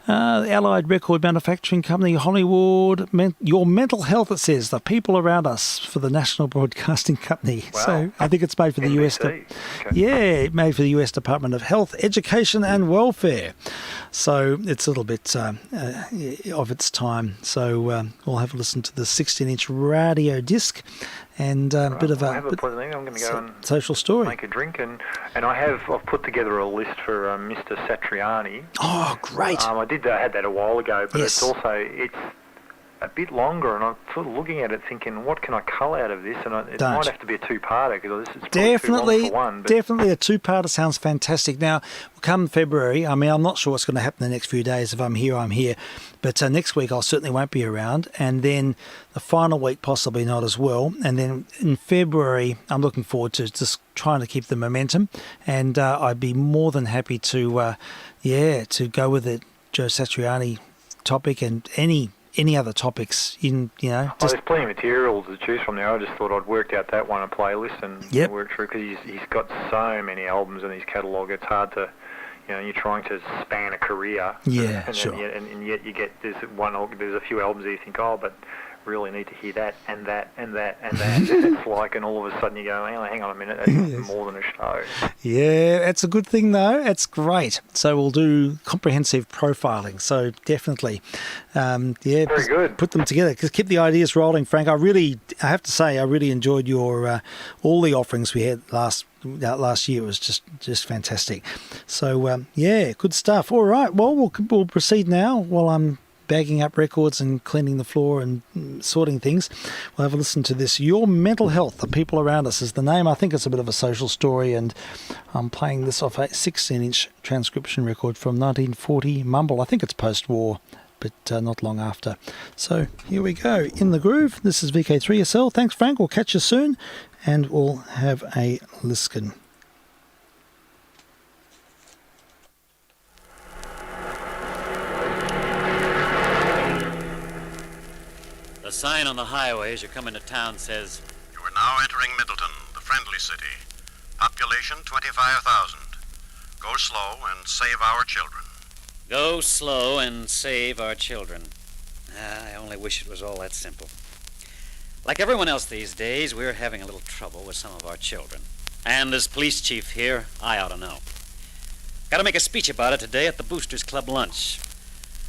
The Allied Record Manufacturing Company, Hollywood, Your Mental Health, it says, the people around us, for the National Broadcasting Company. Wow. So I think it's made for the US. Made for the US Department of Health, Education and Welfare. So it's a little bit of its time. So we'll have a listen to the 16-inch radio disc and a bit of I'm going to go and social story. Make a drink, and I've put together a list for Mr. Satriani. Oh, great! I had that a while ago, but it's a bit longer, and I'm sort of looking at it thinking, what can I cull out of this? And it Don't. might have to be a two-parter, because this is Definitely, too long for one. But definitely a two-parter sounds fantastic. Now, come February, I mean, I'm not sure what's going to happen the next few days. If I'm here, I'm here. But next week, I certainly won't be around. And then the final week, possibly not as well. And then in February, I'm looking forward to just trying to keep the momentum. And I'd be more than happy to, to go with the Joe Satriani topic and any other topics there's plenty of material to choose from there. I just thought I'd worked out that one, a playlist, and worked through, because he's got so many albums in his catalogue. It's hard to, you're trying to span a career. Yeah, and sure. And yet you get there's a few albums that you think, but really need to hear that and that and that and that. It's like, and all of a sudden you go, hang on a minute, that's more than a show. Yeah, it's a good thing though. It's great. So we'll do comprehensive profiling. So definitely, Very good. Put them together. Just keep the ideas rolling, Frank. I have to say, I really enjoyed your all the offerings we had last year. It was just fantastic. So good stuff. All right. Well, we'll proceed now while I'm bagging up records and cleaning the floor and sorting things. We'll have a listen to this. Your Mental Health, the People Around Us is the name. I think it's a bit of a social story, and I'm playing this off a 16-inch transcription record from 1940 Mumble. I think it's post-war, but not long after. So here we go. In the groove. This is vk3sl. Thanks, Frank. We'll catch you soon, and we'll have a listen. The sign on the highway as you come into town says, "You are now entering Middleton, the friendly city. Population 25,000. Go slow and save our children." go slow and save our children. I only wish it was all that simple. Like everyone else these days, we're having a little trouble with some of our children. And as police chief here, I ought to know. Got to make a speech about it today at the Boosters Club lunch.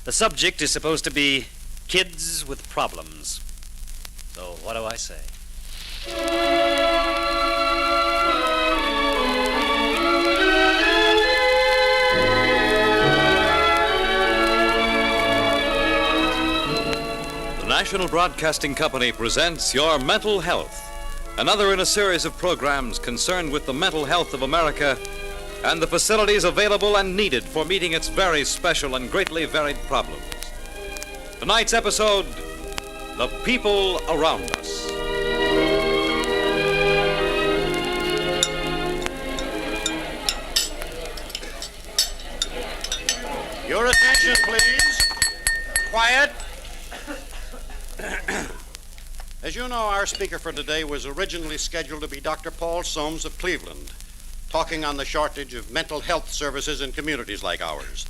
The subject is supposed to be kids with problems. So what do I say? The National Broadcasting Company presents Your Mental Health, another in a series of programs concerned with the mental health of America and the facilities available and needed for meeting its very special and greatly varied problems. Tonight's episode, The People Around Us. Your attention, please. Quiet. As you know, our speaker for today was originally scheduled to be Dr. Paul Soames of Cleveland, talking on the shortage of mental health services in communities like ours.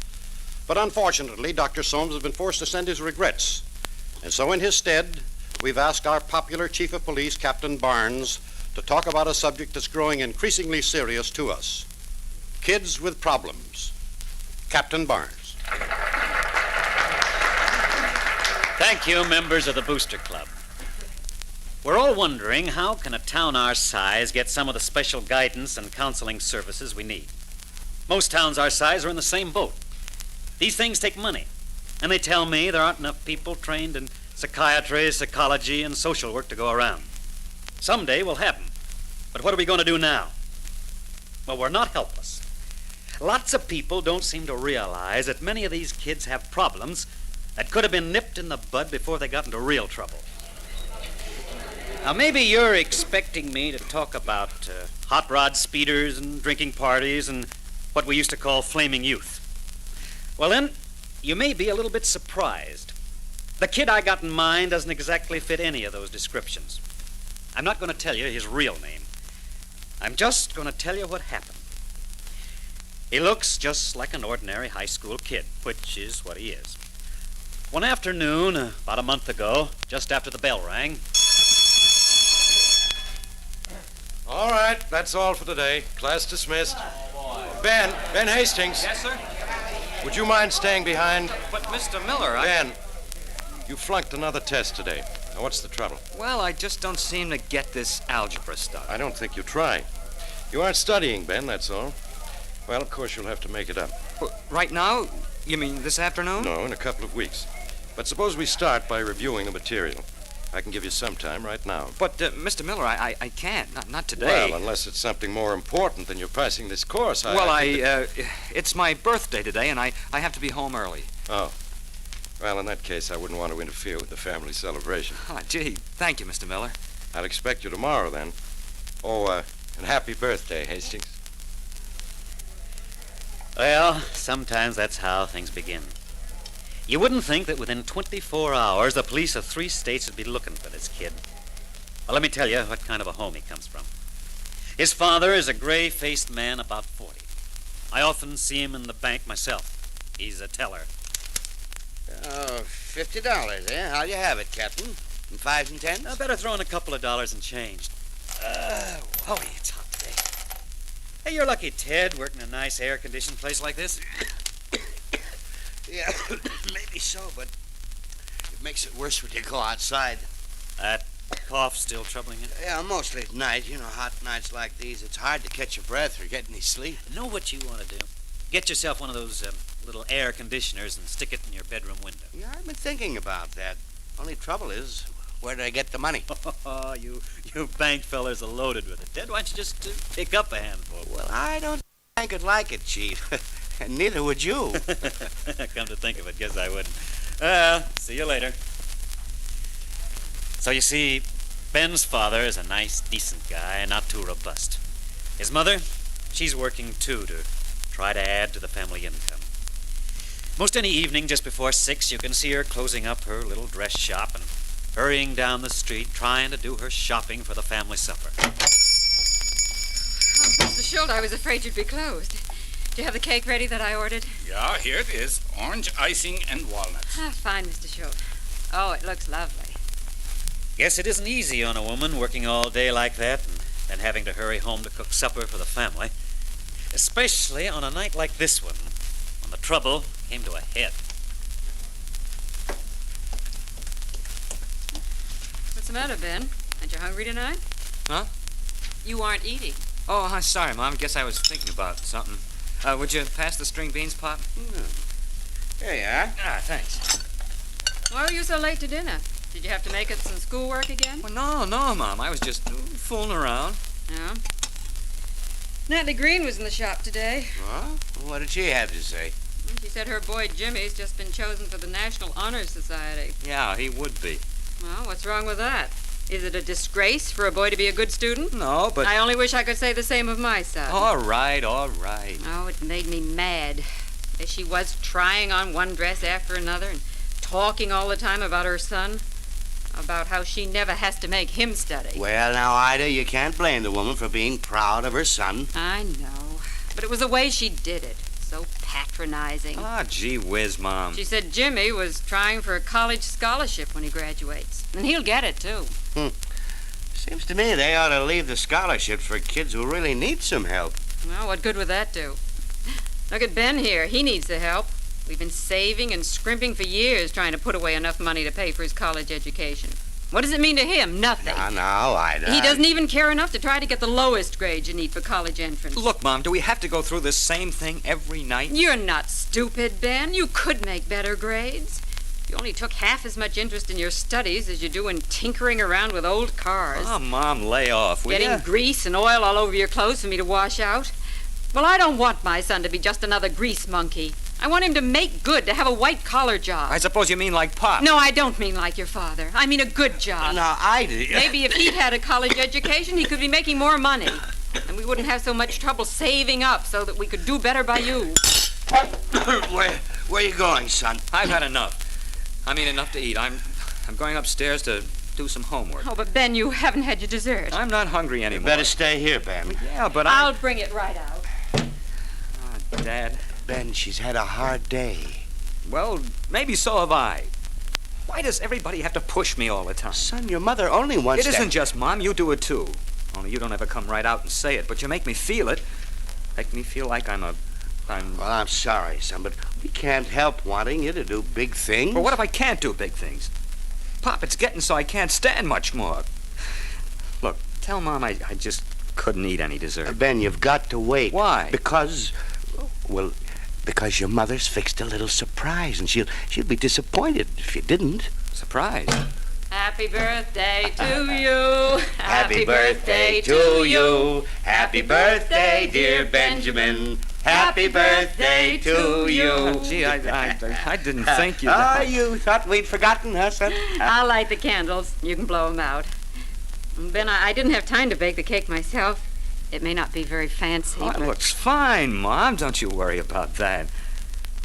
But unfortunately, Dr. Soames has been forced to send his regrets. And so in his stead, we've asked our popular Chief of Police, Captain Barnes, to talk about a subject that's growing increasingly serious to us. Kids with problems. Captain Barnes. Thank you, members of the Booster Club. We're all wondering, how can a town our size get some of the special guidance and counseling services we need? Most towns our size are in the same boat. These things take money, and they tell me there aren't enough people trained in psychiatry, psychology, and social work to go around. Someday we'll have them, but what are we going to do now? Well, we're not helpless. Lots of people don't seem to realize that many of these kids have problems that could have been nipped in the bud before they got into real trouble. Now, maybe you're expecting me to talk about hot rod speeders and drinking parties and what we used to call flaming youth. Well, then, you may be a little bit surprised. The kid I got in mind doesn't exactly fit any of those descriptions. I'm not going to tell you his real name. I'm just going to tell you what happened. He looks just like an ordinary high school kid, which is what he is. One afternoon, about a month ago, just after the bell rang... All right, that's all for today. Class dismissed. Ben Hastings. Yes, sir? Would you mind staying behind? But, Mr. Miller, Ben, you flunked another test today. Now, what's the trouble? Well, I just don't seem to get this algebra stuff. I don't think you try. You aren't studying, Ben, that's all. Well, of course, you'll have to make it up. Right now? You mean this afternoon? No, in a couple of weeks. But suppose we start by reviewing the material. I can give you some time right now. But, Mr. Miller, I can't. Not today. Well, unless it's something more important than you're passing this course. It's my birthday today, and I have to be home early. Oh. Well, in that case, I wouldn't want to interfere with the family celebration. Oh, gee, thank you, Mr. Miller. I'll expect you tomorrow, then. Oh, and happy birthday, Hastings. Well, sometimes that's how things begin. You wouldn't think that within 24 hours the police of 3 states would be looking for this kid. Well, let me tell you what kind of a home he comes from. His father is a gray-faced man about 40. I often see him in the bank myself. He's a teller. Oh, $50, eh? How'll you have it, Captain? In 5s and 10s? I better throw in a couple of dollars and change. Holy, it's hot today. Hey, you're lucky, Ted, working in a nice air-conditioned place like this. Yeah, maybe so, but it makes it worse when you go outside. That cough still troubling you? Yeah, mostly at night. You know, hot nights like these, it's hard to catch your breath or get any sleep. Know what you want to do? Get yourself one of those little air conditioners and stick it in your bedroom window. Yeah, I've been thinking about that. Only trouble is, where do I get the money? Oh, you bank fellers are loaded with it. Ted, why don't you just pick up a handful? Well, I don't think I could like it, Chief. And neither would you. Come to think of it, guess I wouldn't. See you later. So you see, Ben's father is a nice, decent guy, not too robust. His mother, she's working too to try to add to the family income. Most any evening just before 6, you can see her closing up her little dress shop and hurrying down the street trying to do her shopping for the family supper. Oh, Mr. Schultz, I was afraid you'd be closed. Do you have the cake ready that I ordered? Yeah, here it is. Orange icing and walnuts. Ah, fine, Mr. Schultz. Oh, it looks lovely. Guess it isn't easy on a woman working all day like that and then having to hurry home to cook supper for the family. Especially on a night like this one, when the trouble came to a head. What's the matter, Ben? Aren't you hungry tonight? Huh? You aren't eating. Oh, I'm sorry, Mom. Guess I was thinking about something. Would you pass the string beans, Pop? Here you are. Ah, thanks. Why were you so late to dinner? Did you have to make it some schoolwork again? Well, no, Mom. I was just fooling around. Yeah. Natalie Green was in the shop today. Well, what did she have to say? She said her boy Jimmy's just been chosen for the National Honor Society. Yeah, he would be. Well, what's wrong with that? Is it a disgrace for a boy to be a good student? No, but... I only wish I could say the same of my son. All right. Oh, it made me mad. As she was trying on one dress after another and talking all the time about her son, about how she never has to make him study. Well, now, Ida, you can't blame the woman for being proud of her son. I know, but it was the way she did it. So patronizing. Ah, gee whiz, Mom. She said Jimmy was trying for a college scholarship when he graduates. And he'll get it, too. Seems to me they ought to leave the scholarships for kids who really need some help. Well, what good would that do? Look at Ben here. He needs the help. We've been saving and scrimping for years trying to put away enough money to pay for his college education. What does it mean to him? Nothing. Now, Ida. He doesn't even care enough to try to get the lowest grade you need for college entrance. Look, Mom, do we have to go through this same thing every night? You're not stupid, Ben. You could make better grades. You only took half as much interest in your studies as you do in tinkering around with old cars. Oh, Mom, lay off, will Getting ya? grease and oil all over your clothes for me to wash out. Well, I don't want my son to be just another grease monkey. I want him to make good, to have a white-collar job. I suppose you mean like Pop. No, I don't mean like your father. I mean a good job. Now, Ida... Maybe if he'd had a college education, he could be making more money. And we wouldn't have so much trouble saving up so that we could do better by you. Where are you going, son? I've had enough. I mean, enough to eat. I'm going upstairs to do some homework. Oh, but Ben, you haven't had your dessert. I'm not hungry anymore. You better stay here, Ben. Yeah, but I'll bring it right out. Oh, Dad. Ben, she's had a hard day. Well, maybe so have I. Why does everybody have to push me all the time? Son, your mother only wants It isn't just, Mom. You do it, too. Only you don't ever come right out and say it, but you make me feel it. Make me feel like I'm... Well, I'm sorry, son, but we can't help wanting you to do big things. But what if I can't do big things? Pop, it's getting so I can't stand much more. Look, tell Mom I just couldn't eat any dessert. Ben, you've got to wait. Why? Because, well, Because your mother's fixed a little surprise, and she'll be disappointed if you didn't. Surprise? Happy birthday to you. Happy birthday to you. Happy birthday, dear Benjamin. Happy birthday to you. Gee, I didn't think you. Oh, you thought we'd forgotten us, huh? I'll light the candles. You can blow them out. Ben, I didn't have time to bake the cake myself. It may not be very fancy, Oh, it but... looks fine, Mom. Don't you worry about that.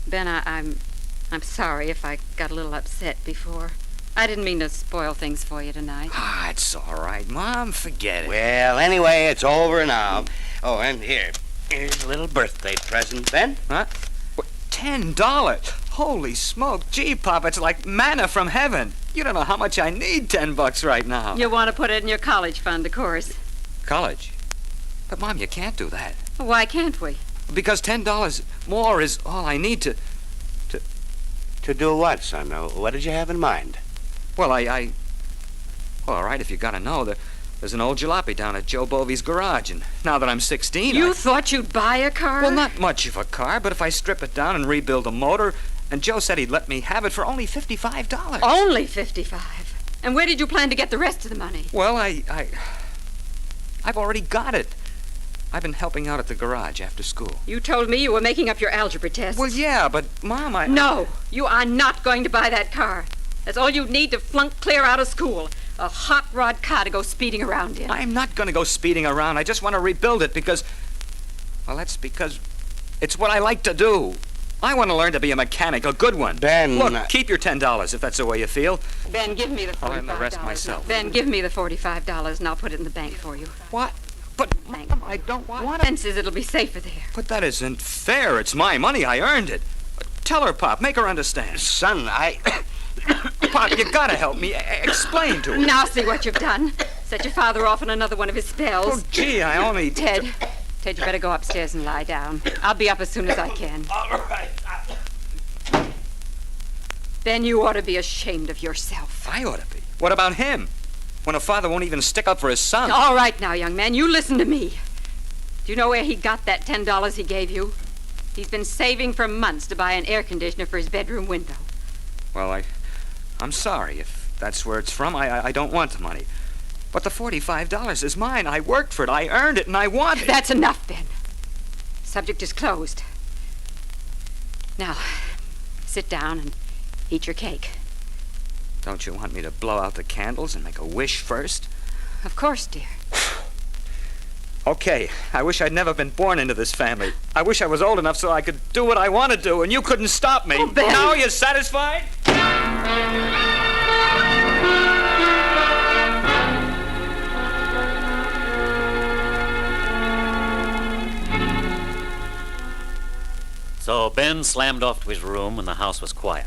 Ben, I'm sorry if I got a little upset before. I didn't mean to spoil things for you tonight. Ah, it's all right, Mom. Forget it. Well, anyway, it's over now. Oh, and here's a little birthday present, Ben. Huh? What, $10? Holy smoke. Gee, Pop, it's like manna from heaven. You don't know how much I need $10 right now. You want to put it in your college fund, of course. College? But, Mom, you can't do that. Why can't we? Because $10 more is all I need to... To do what, son? What did you have in mind? Well, well, all right, if you gotta know, there's an old jalopy down at Joe Bovey's garage, and now that I'm 16, You thought you'd buy a car? Well, not much of a car, but if I strip it down and rebuild the motor, and Joe said he'd let me have it for only $55. Only $55? And where did you plan to get the rest of the money? Well, I've already got it. I've been helping out at the garage after school. You told me you were making up your algebra test. Well, yeah, but, Mom, No, you are not going to buy that car. That's all you'd need to flunk clear out of school. A hot rod car to go speeding around in. I'm not going to go speeding around. I just want to rebuild it because... Well, that's because it's what I like to do. I want to learn to be a mechanic, a good one. Ben... Look, keep your $10 if that's the way you feel. Ben, give me the $45. I'll earn the rest myself. Ben, give me the $45 and I'll put it in the bank for you. What? But, Mom, I don't want to... Fences, it'll be safer there. But that isn't fair. It's my money. I earned it. Tell her, Pop. Make her understand. Son, Pop, you gotta help me. Explain to her. Now see what you've done. Set your father off on another one of his spells. Oh, gee, I only... Ted, you better go upstairs and lie down. I'll be up as soon as I can. All right. Ben, you ought to be ashamed of yourself. I ought to be. What about him? When a father won't even stick up for his son. All right now, young man, you listen to me. Do you know where he got that $10 he gave you? He's been saving for months to buy an air conditioner for his bedroom window. Well, I'm sorry if that's where it's from. I don't want the money. But the $45 is mine. I worked for it. I earned it, and I want it. That's enough, Ben. Subject is closed. Now, sit down and eat your cake. Don't you want me to blow out the candles and make a wish first? Of course, dear. Okay, I wish I'd never been born into this family. I wish I was old enough so I could do what I want to do, and you couldn't stop me. Oh, Ben. Now you're satisfied? So Ben slammed off to his room when the house was quiet.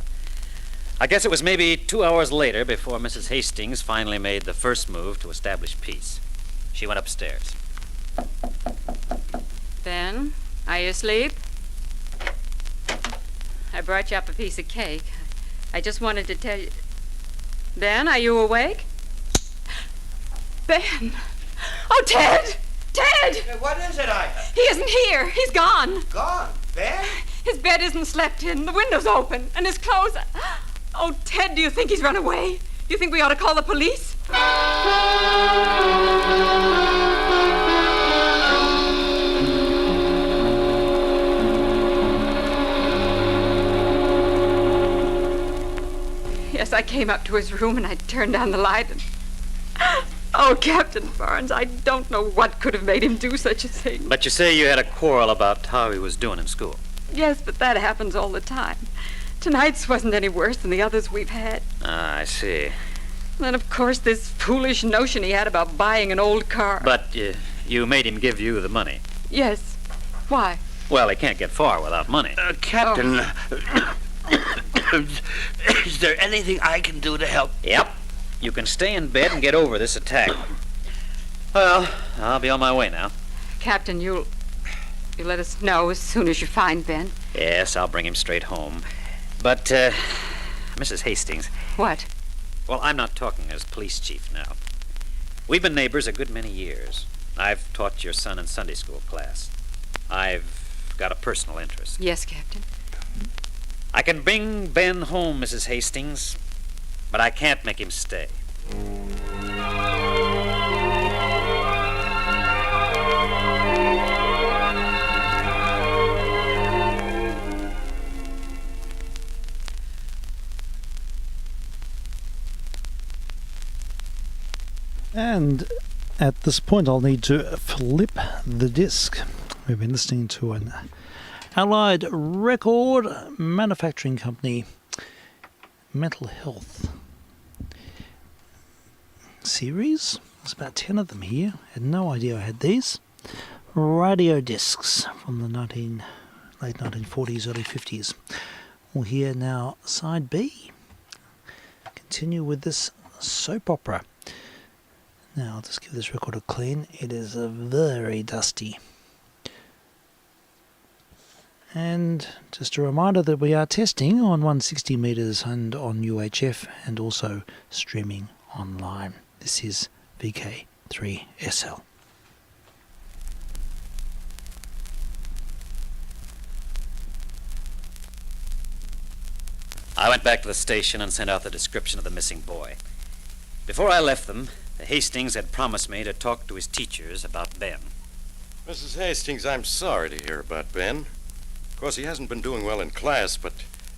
I guess it was maybe 2 hours later before Mrs. Hastings finally made the first move to establish peace. She went upstairs. Ben, are you asleep? I brought you up a piece of cake. I just wanted to tell you... Ben, are you awake? Ben! Oh, Ted! Ted! What is it, Ida? He isn't here. He's gone. Gone? Ben? His bed isn't slept in. The window's open. And his clothes... Oh, Ted, do you think he's run away? Do you think we ought to call the police? Yes, I came up to his room and I turned down the light and... Oh, Captain Barnes, I don't know what could have made him do such a thing. But you say you had a quarrel about how he was doing in school. Yes, but that happens all the time. Tonight's wasn't any worse than the others we've had. Ah, I see. And, of course, this foolish notion he had about buying an old car. But you made him give you the money. Yes. Why? Well, he can't get far without money. Captain, is there anything I can do to help? Yep. You can stay in bed and get over this attack. Well, I'll be on my way now. Captain, you'll let us know as soon as you find Ben. Yes, I'll bring him straight home. But, Mrs. Hastings. What? Well, I'm not talking as police chief now. We've been neighbors a good many years. I've taught your son in Sunday school class. I've got a personal interest. Yes, Captain. I can bring Ben home, Mrs. Hastings, but I can't make him stay. And at this point I'll need to flip the disc. We've been listening to an Allied record manufacturing company mental health series. There's about 10 of them here. Had no idea I had these. Radio discs from the late 1940s, early 50s. We'll hear now side B. Continue with this soap opera. Now I'll just give this record a clean. It is very dusty. And just a reminder that we are testing on 160 meters and on UHF and also streaming online. This is vk3sl. I went back to the station and sent out the description of the missing boy. Before I left them, the Hastings had promised me to talk to his teachers about Ben. Mrs. Hastings, I'm sorry to hear about Ben. Of course, he hasn't been doing well in class, but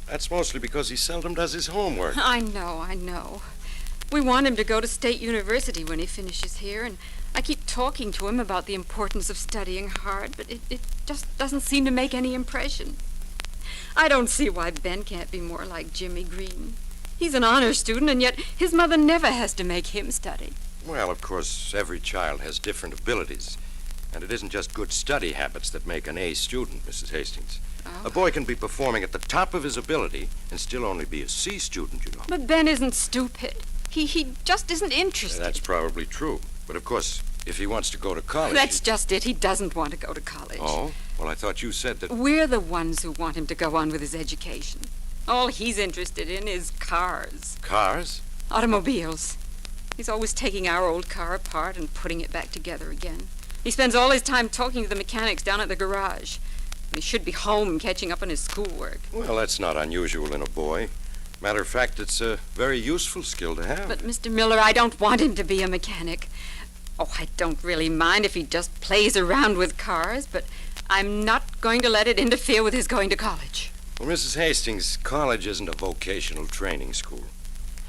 that's mostly because he seldom does his homework. I know. We want him to go to State University when he finishes here, and I keep talking to him about the importance of studying hard, but it just doesn't seem to make any impression. I don't see why Ben can't be more like Jimmy Green. He's an honor student, and yet his mother never has to make him study. Well, of course, every child has different abilities, and it isn't just good study habits that make an A student, Mrs. Hastings. Oh. A boy can be performing at the top of his ability and still only be a C student, you know. But Ben isn't stupid. He just isn't interested. That's probably true. But of course, if he wants to go to college... That's just it. He doesn't want to go to college. Oh? Well, I thought you said that... We're the ones who want him to go on with his education. All he's interested in is cars. Cars? Automobiles. He's always taking our old car apart and putting it back together again. He spends all his time talking to the mechanics down at the garage. He should be home catching up on his schoolwork. Well, that's not unusual in a boy. Matter of fact, it's a very useful skill to have. But, Mr. Miller, I don't want him to be a mechanic. Oh, I don't really mind if he just plays around with cars, but I'm not going to let it interfere with his going to college. Well, Mrs. Hastings, college isn't a vocational training school.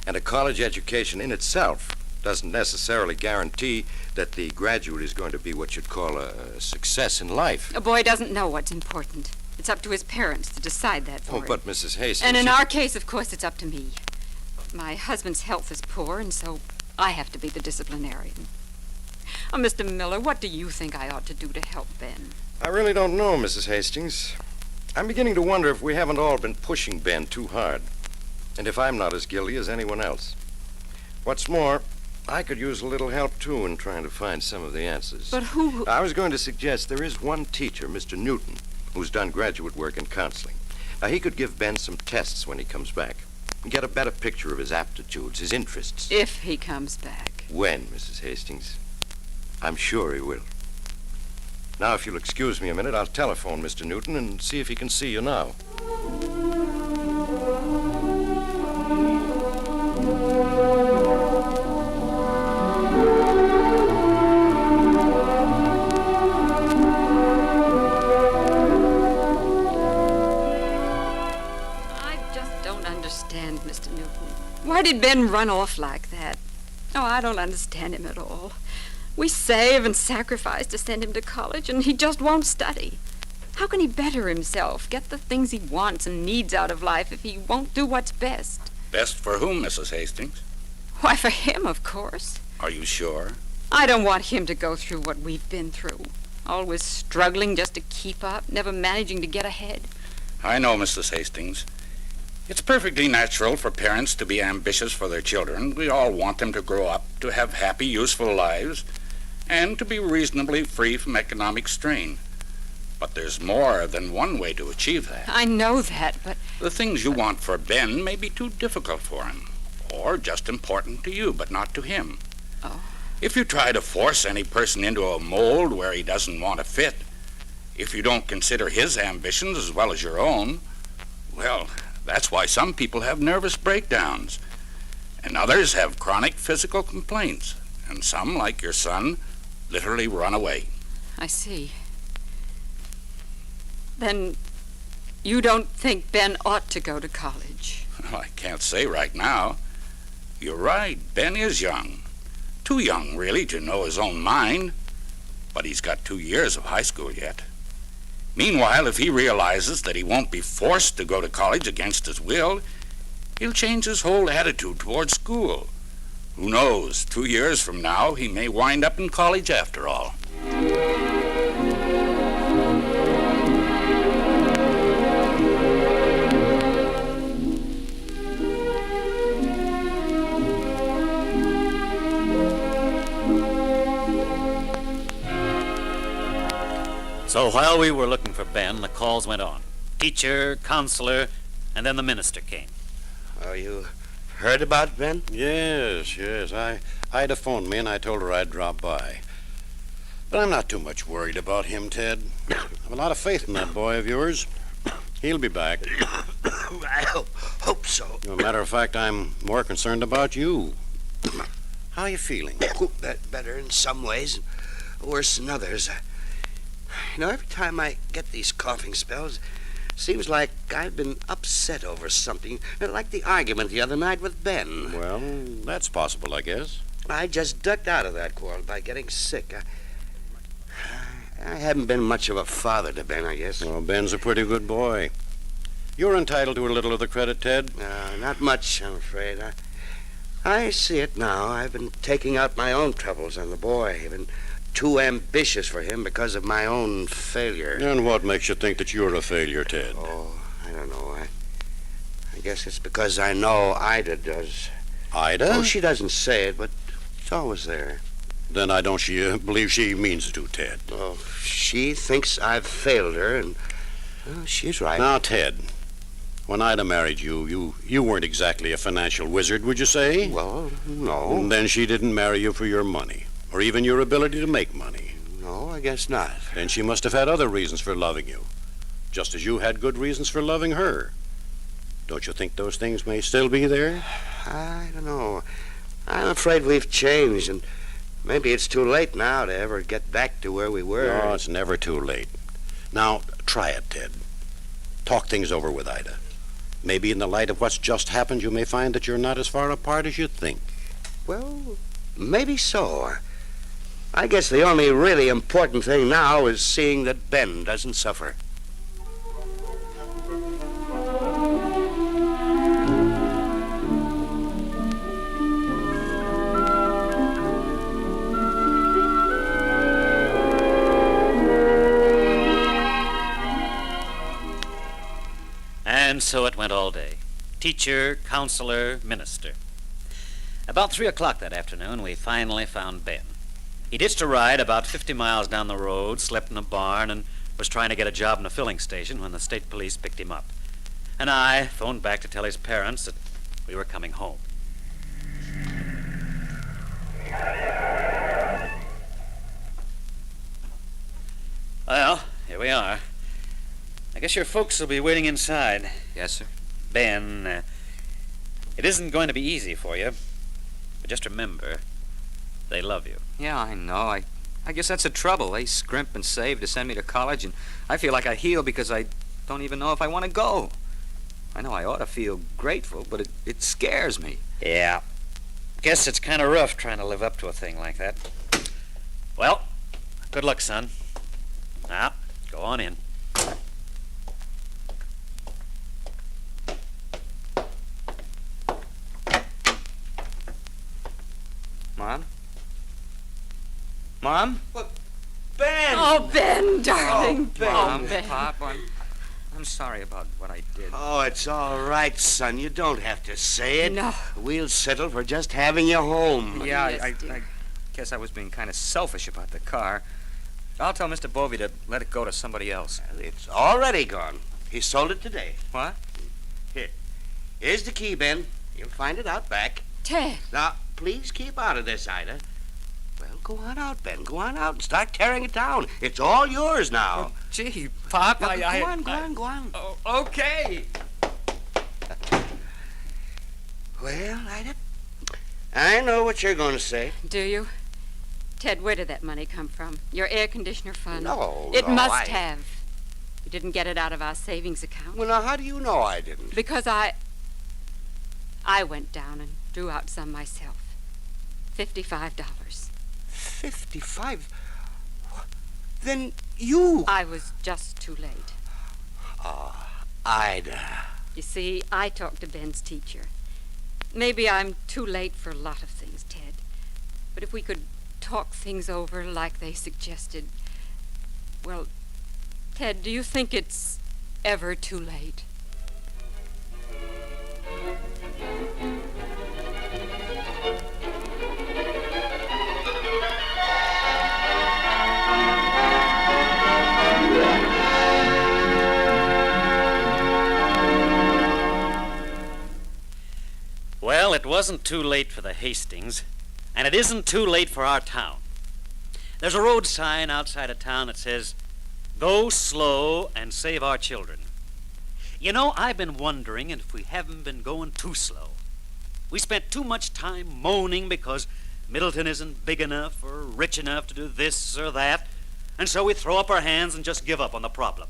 And a college education in itself doesn't necessarily guarantee that the graduate is going to be what you'd call a success in life. A boy doesn't know what's important. It's up to his parents to decide that for him. Oh, but Mrs. Hastings... And in our case, of course, it's up to me. My husband's health is poor, and so I have to be the disciplinarian. Oh, Mr. Miller, what do you think I ought to do to help Ben? I really don't know, Mrs. Hastings. I'm beginning to wonder if we haven't all been pushing Ben too hard, and if I'm not as guilty as anyone else. What's more, I could use a little help, too, in trying to find some of the answers. But who... I was going to suggest there is one teacher, Mr. Newton, who's done graduate work in counseling. Now, he could give Ben some tests when he comes back and get a better picture of his aptitudes, his interests. If he comes back. When, Mrs. Hastings? I'm sure he will. Now, if you'll excuse me a minute, I'll telephone Mr. Newton and see if he can see you now. Mr. Newton. Why did Ben run off like that? Oh, I don't understand him at all. We save and sacrifice to send him to college, and he just won't study. How can he better himself, get the things he wants and needs out of life if he won't do what's best? Best for whom, Mrs. Hastings? Why, for him, of course. Are you sure? I don't want him to go through what we've been through. Always struggling just to keep up, never managing to get ahead. I know, Mrs. Hastings. It's perfectly natural for parents to be ambitious for their children. We all want them to grow up, to have happy, useful lives, and to be reasonably free from economic strain. But there's more than one way to achieve that. I know that, but... The things you want for Ben may be too difficult for him, or just important to you, but not to him. Oh. If you try to force any person into a mold where he doesn't want to fit, if you don't consider his ambitions as well as your own, well, that's why some people have nervous breakdowns, and others have chronic physical complaints, and some, like your son, literally run away. I see. Then you don't think Ben ought to go to college? Well, I can't say right now. You're right, Ben is young. Too young, really, to know his own mind. But he's got 2 years of high school yet. Meanwhile, if he realizes that he won't be forced to go to college against his will, he'll change his whole attitude toward school. Who knows, 2 years from now, he may wind up in college after all. So while we were looking for Ben, the calls went on. Teacher, counselor, and then the minister came. Oh, you heard about Ben? Yes. Ida phoned me and I told her I'd drop by. But I'm not too much worried about him, Ted. I have a lot of faith in that boy of yours. He'll be back. I hope so. As a matter of fact, I'm more concerned about you. How are you feeling? Better in some ways, worse in others. You know, every time I get these coughing spells, it seems like I've been upset over something, like the argument the other night with Ben. Well, that's possible, I guess. I just ducked out of that quarrel by getting sick. I haven't been much of a father to Ben, I guess. Well, Ben's a pretty good boy. You're entitled to a little of the credit, Ted. Not much, I'm afraid. I see it now. I've been taking out my own troubles on the boy. I've been too ambitious for him because of my own failure. And what makes you think that you're a failure, Ted? Oh, I don't know. I guess it's because I know Ida does. Ida? Oh, she doesn't say it, but it's always there. Then I don't believe she means to, Ted. Oh, she thinks I've failed her, and she's right. Now, Ted, when Ida married you weren't exactly a financial wizard, would you say? Well, no. And then she didn't marry you for your money, or even your ability to make money. No, I guess not. Then she must have had other reasons for loving you, just as you had good reasons for loving her. Don't you think those things may still be there? I don't know. I'm afraid we've changed, and maybe it's too late now to ever get back to where we were. No, it's never too late. Now, try it, Ted. Talk things over with Ida. Maybe in the light of what's just happened, you may find that you're not as far apart as you think. Well, maybe so. I guess the only really important thing now is seeing that Ben doesn't suffer. And so it went all day. Teacher, counselor, minister. About 3 o'clock that afternoon, we finally found Ben. He ditched a ride about 50 miles down the road, slept in a barn, and was trying to get a job in a filling station when the state police picked him up. And I phoned back to tell his parents that we were coming home. Well, here we are. I guess your folks will be waiting inside. Yes, sir. Ben, it isn't going to be easy for you. But just remember, they love you. Yeah, I know. I guess that's the trouble. They scrimp and save to send me to college, and I feel like I heal because I don't even know if I want to go. I know I ought to feel grateful, but it scares me. Yeah. Guess it's kind of rough trying to live up to a thing like that. Well, good luck, son. Now, go on in. Mom? Mom? What? Ben! Oh, Ben, darling. Oh, Ben. Mom, Ben. Pop, I'm sorry about what I did. Oh, it's all right, son. You don't have to say it. No. We'll settle for just having you home. Yeah, Yes, I dear. guess I was being kind of selfish about the car. I'll tell Mr. Bovey to let it go to somebody else. It's already gone. He sold it today. What? Here's the key, Ben. You'll find it out back. Ted. Now, please keep out of this, Ida. Well, go on out, Ben. Go on out and start tearing it down. It's all yours now. Gee, Pop, Go on. Oh, okay. Well, Ida, I know what you're going to say. Do you? Ted, where did that money come from? Your air conditioner fund? It No, must have. You didn't get it out of our savings account. Well, now, how do you know I didn't? Because I went down and drew out some myself. $55. 55? Then you... I was just too late. Ida. You see, I talked to Ben's teacher. Maybe I'm too late for a lot of things, Ted. But if we could talk things over like they suggested... Well, Ted, do you think it's ever too late? Well, it wasn't too late for the Hastings, and it isn't too late for our town. There's a road sign outside of town that says, "Go slow and save our children." You know, I've been wondering if we haven't been going too slow. We spent too much time moaning because Middleton isn't big enough or rich enough to do this or that, and so we throw up our hands and just give up on the problem.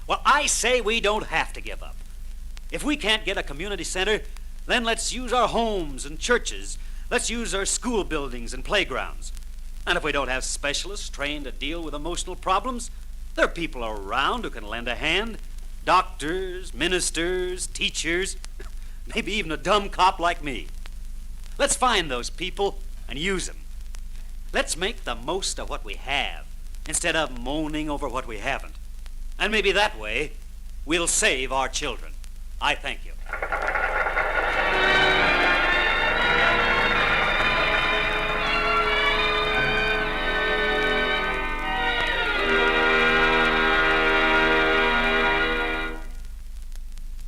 Well, I say we don't have to give up. If we can't get a community center, then let's use our homes and churches. Let's use our school buildings and playgrounds. And if we don't have specialists trained to deal with emotional problems, there are people around who can lend a hand. Doctors, ministers, teachers, maybe even a dumb cop like me. Let's find those people and use them. Let's make the most of what we have instead of moaning over what we haven't. And maybe that way, we'll save our children. I thank you.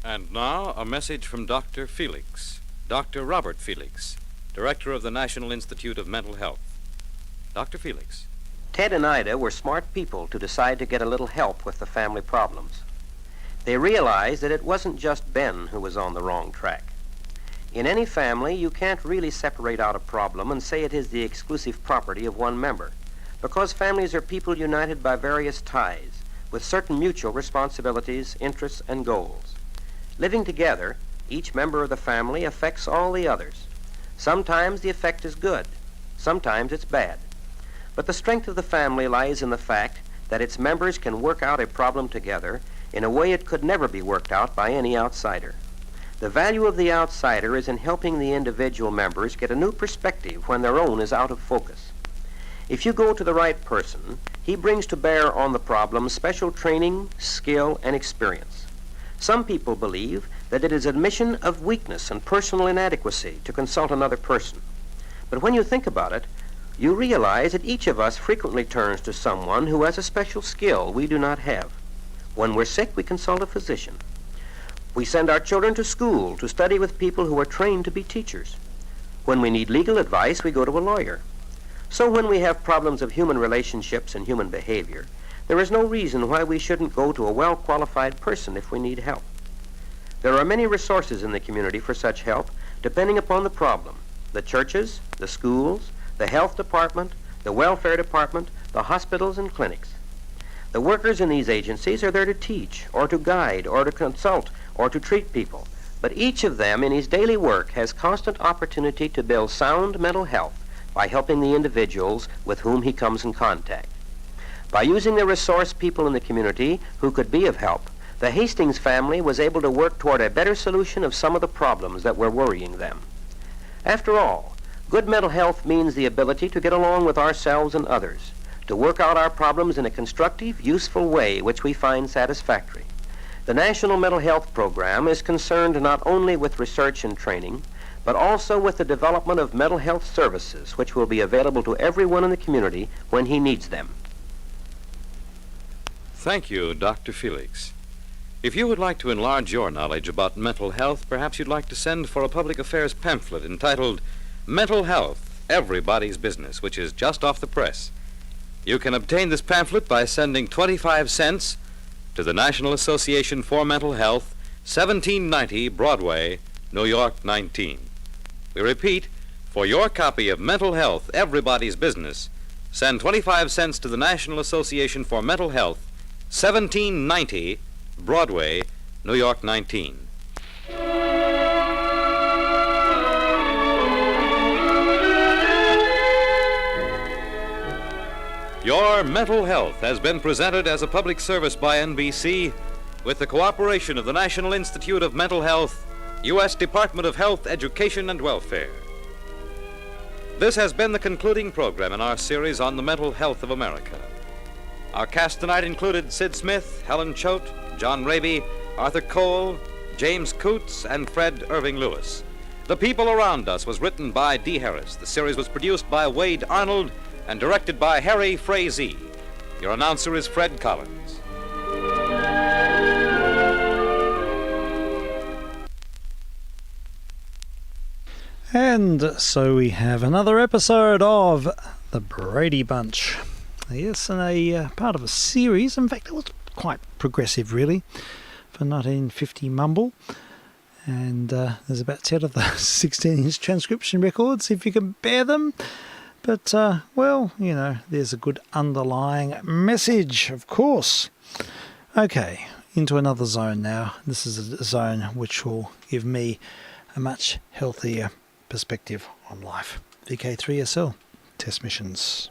And now, a message from Dr. Felix, Dr. Robert Felix, Director of the National Institute of Mental Health. Dr. Felix. Ted and Ida were smart people to decide to get a little help with the family problems. They realized that it wasn't just Ben who was on the wrong track. In any family, you can't really separate out a problem and say it is the exclusive property of one member, because families are people united by various ties, with certain mutual responsibilities, interests, and goals. Living together, each member of the family affects all the others. Sometimes the effect is good, sometimes it's bad. But the strength of the family lies in the fact that its members can work out a problem together in a way it could never be worked out by any outsider. The value of the outsider is in helping the individual members get a new perspective when their own is out of focus. If you go to the right person, he brings to bear on the problem special training, skill, and experience. Some people believe that it is admission of weakness and personal inadequacy to consult another person. But when you think about it, you realize that each of us frequently turns to someone who has a special skill we do not have. When we're sick, we consult a physician. We send our children to school to study with people who are trained to be teachers. When we need legal advice, we go to a lawyer. So when we have problems of human relationships and human behavior, there is no reason why we shouldn't go to a well-qualified person if we need help. There are many resources in the community for such help, depending upon the problem. The churches, the schools, the health department, the welfare department, the hospitals and clinics. The workers in these agencies are there to teach, or to guide, or to consult, or to treat people. But each of them in his daily work has constant opportunity to build sound mental health by helping the individuals with whom he comes in contact. By using the resource people in the community who could be of help, the Hastings family was able to work toward a better solution of some of the problems that were worrying them. After all, good mental health means the ability to get along with ourselves and others, to work out our problems in a constructive, useful way which we find satisfactory. The National Mental Health Program is concerned not only with research and training, but also with the development of mental health services which will be available to everyone in the community when he needs them. Thank you, Dr. Felix. If you would like to enlarge your knowledge about mental health, perhaps you'd like to send for a public affairs pamphlet entitled Mental Health, Everybody's Business, which is just off the press. You can obtain this pamphlet by sending 25 cents to the National Association for Mental Health, 1790 Broadway, New York 19. We repeat, for your copy of Mental Health, Everybody's Business, send 25 cents to the National Association for Mental Health, 1790 Broadway, New York 19. Your Mental Health has been presented as a public service by NBC with the cooperation of the National Institute of Mental Health, U.S. Department of Health, Education, and Welfare. This has been the concluding program in our series on the mental health of America. Our cast tonight included Sid Smith, Helen Choate, John Raby, Arthur Cole, James Coots, and Fred Irving Lewis. The People Around Us was written by Dee Harris. The series was produced by Wade Arnold and directed by Harry Frazee. Your announcer is Fred Collins. And so we have another episode of The Brady Bunch. Yes, and a part of a series. In fact, it was quite progressive, really, for 1950 mumble. And there's about 10 of those 16-inch transcription records, if you can bear them. But, well, you know, there's a good underlying message, of course. Okay, into another zone now. This is a zone which will give me a much healthier perspective on life. vk3sl, test missions.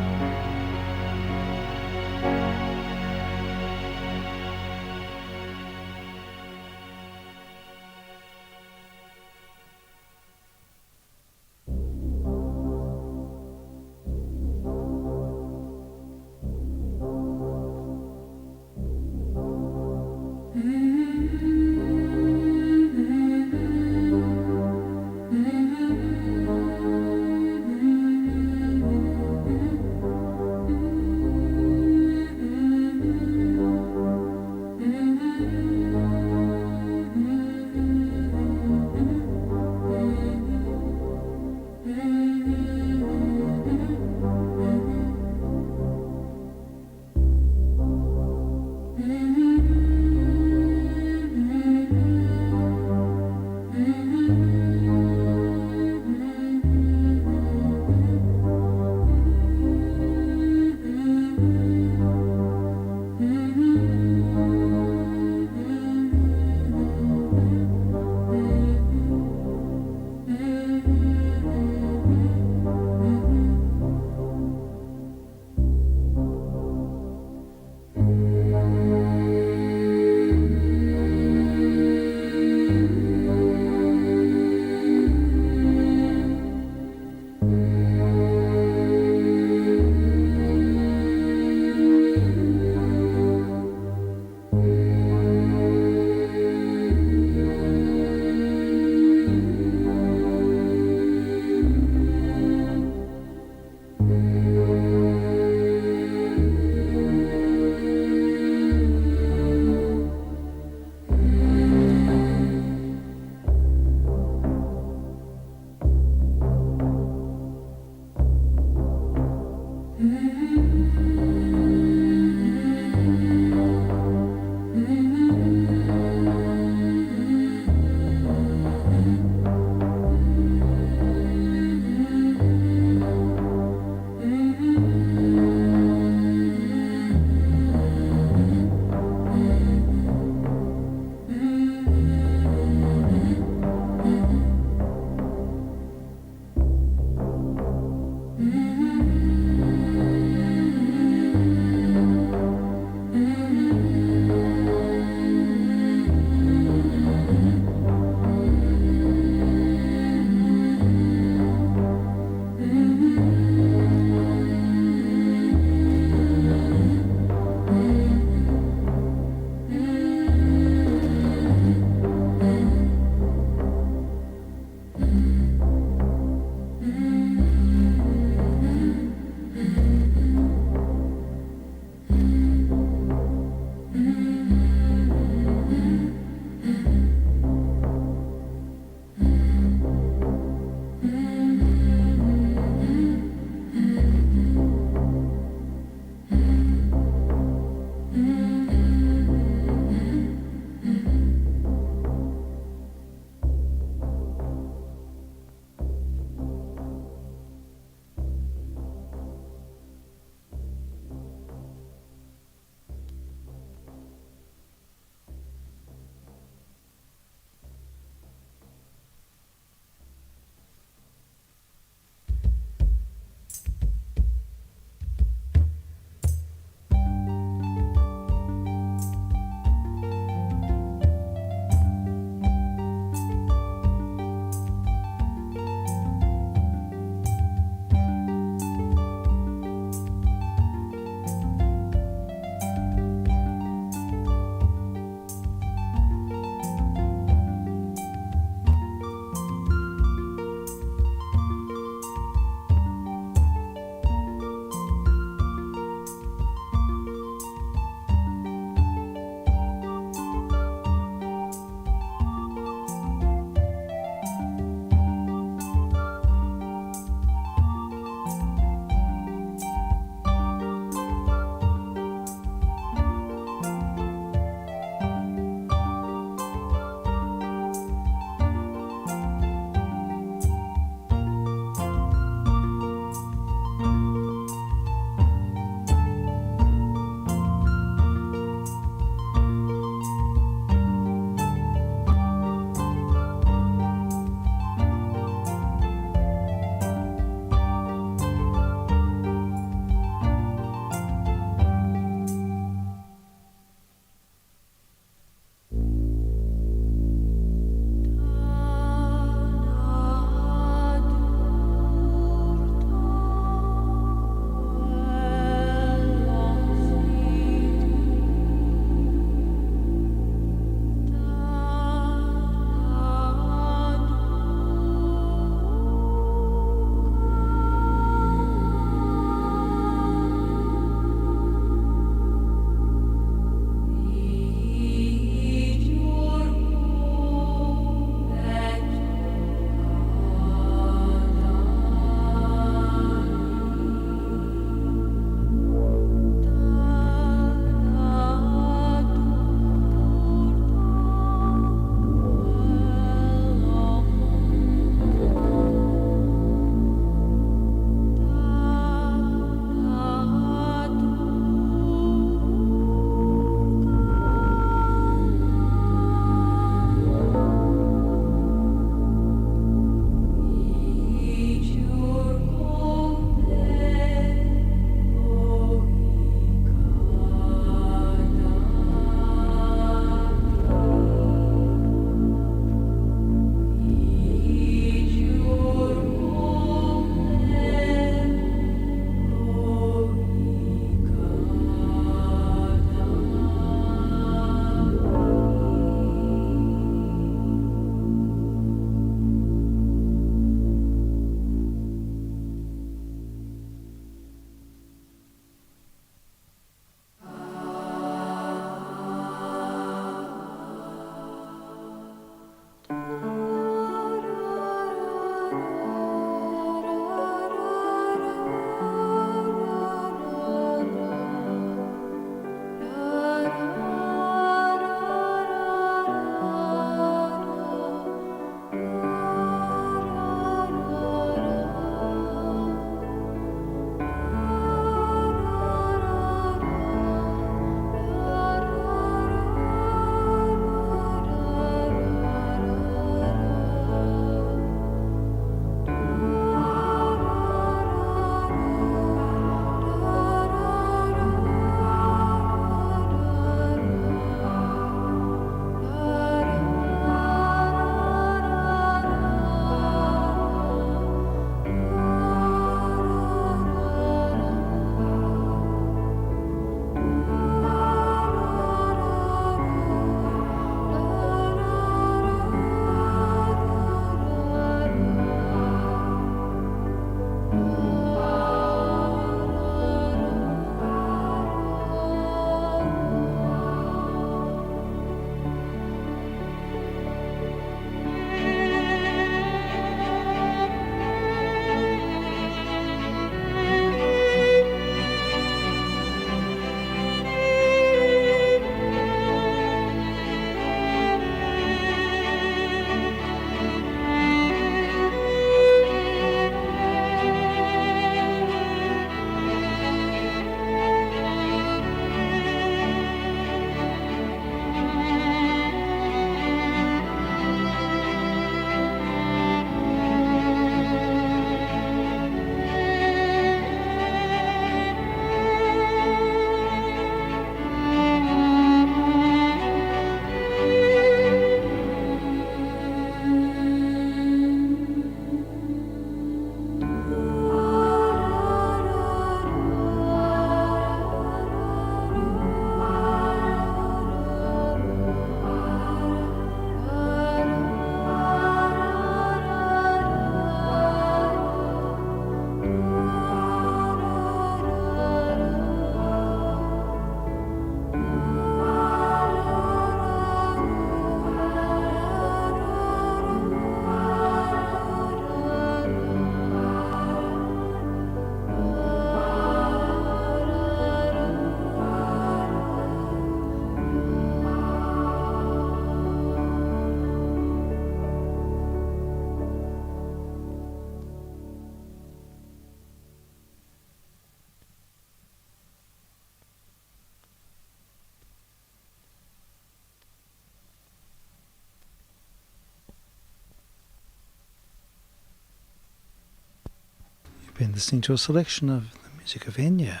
been listening to a selection of the music of Enya.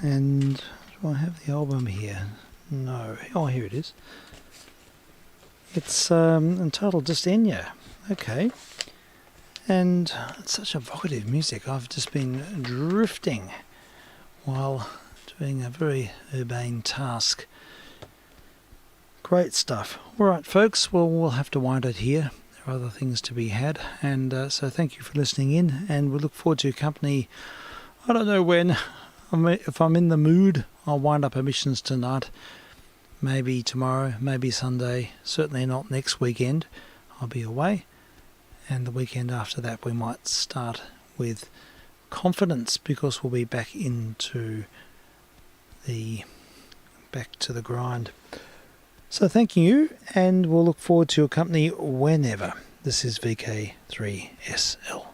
And do I have the album here? No. Oh, here it is. It's entitled just Enya. Okay. And it's such evocative music. I've just been drifting while doing a very urbane task. Great stuff. All right, folks. Well, we'll have to wind it here. There are other things to be had. And so thank you for listening in. And we look forward to your company. I don't know when. If I'm in the mood, I'll wind up emissions tonight. Maybe tomorrow, maybe Sunday. Certainly not next weekend. I'll be away. And the weekend after that we might start with confidence, because we'll be back to the grind. So thank you, and we'll look forward to your company whenever. This is vk3sl.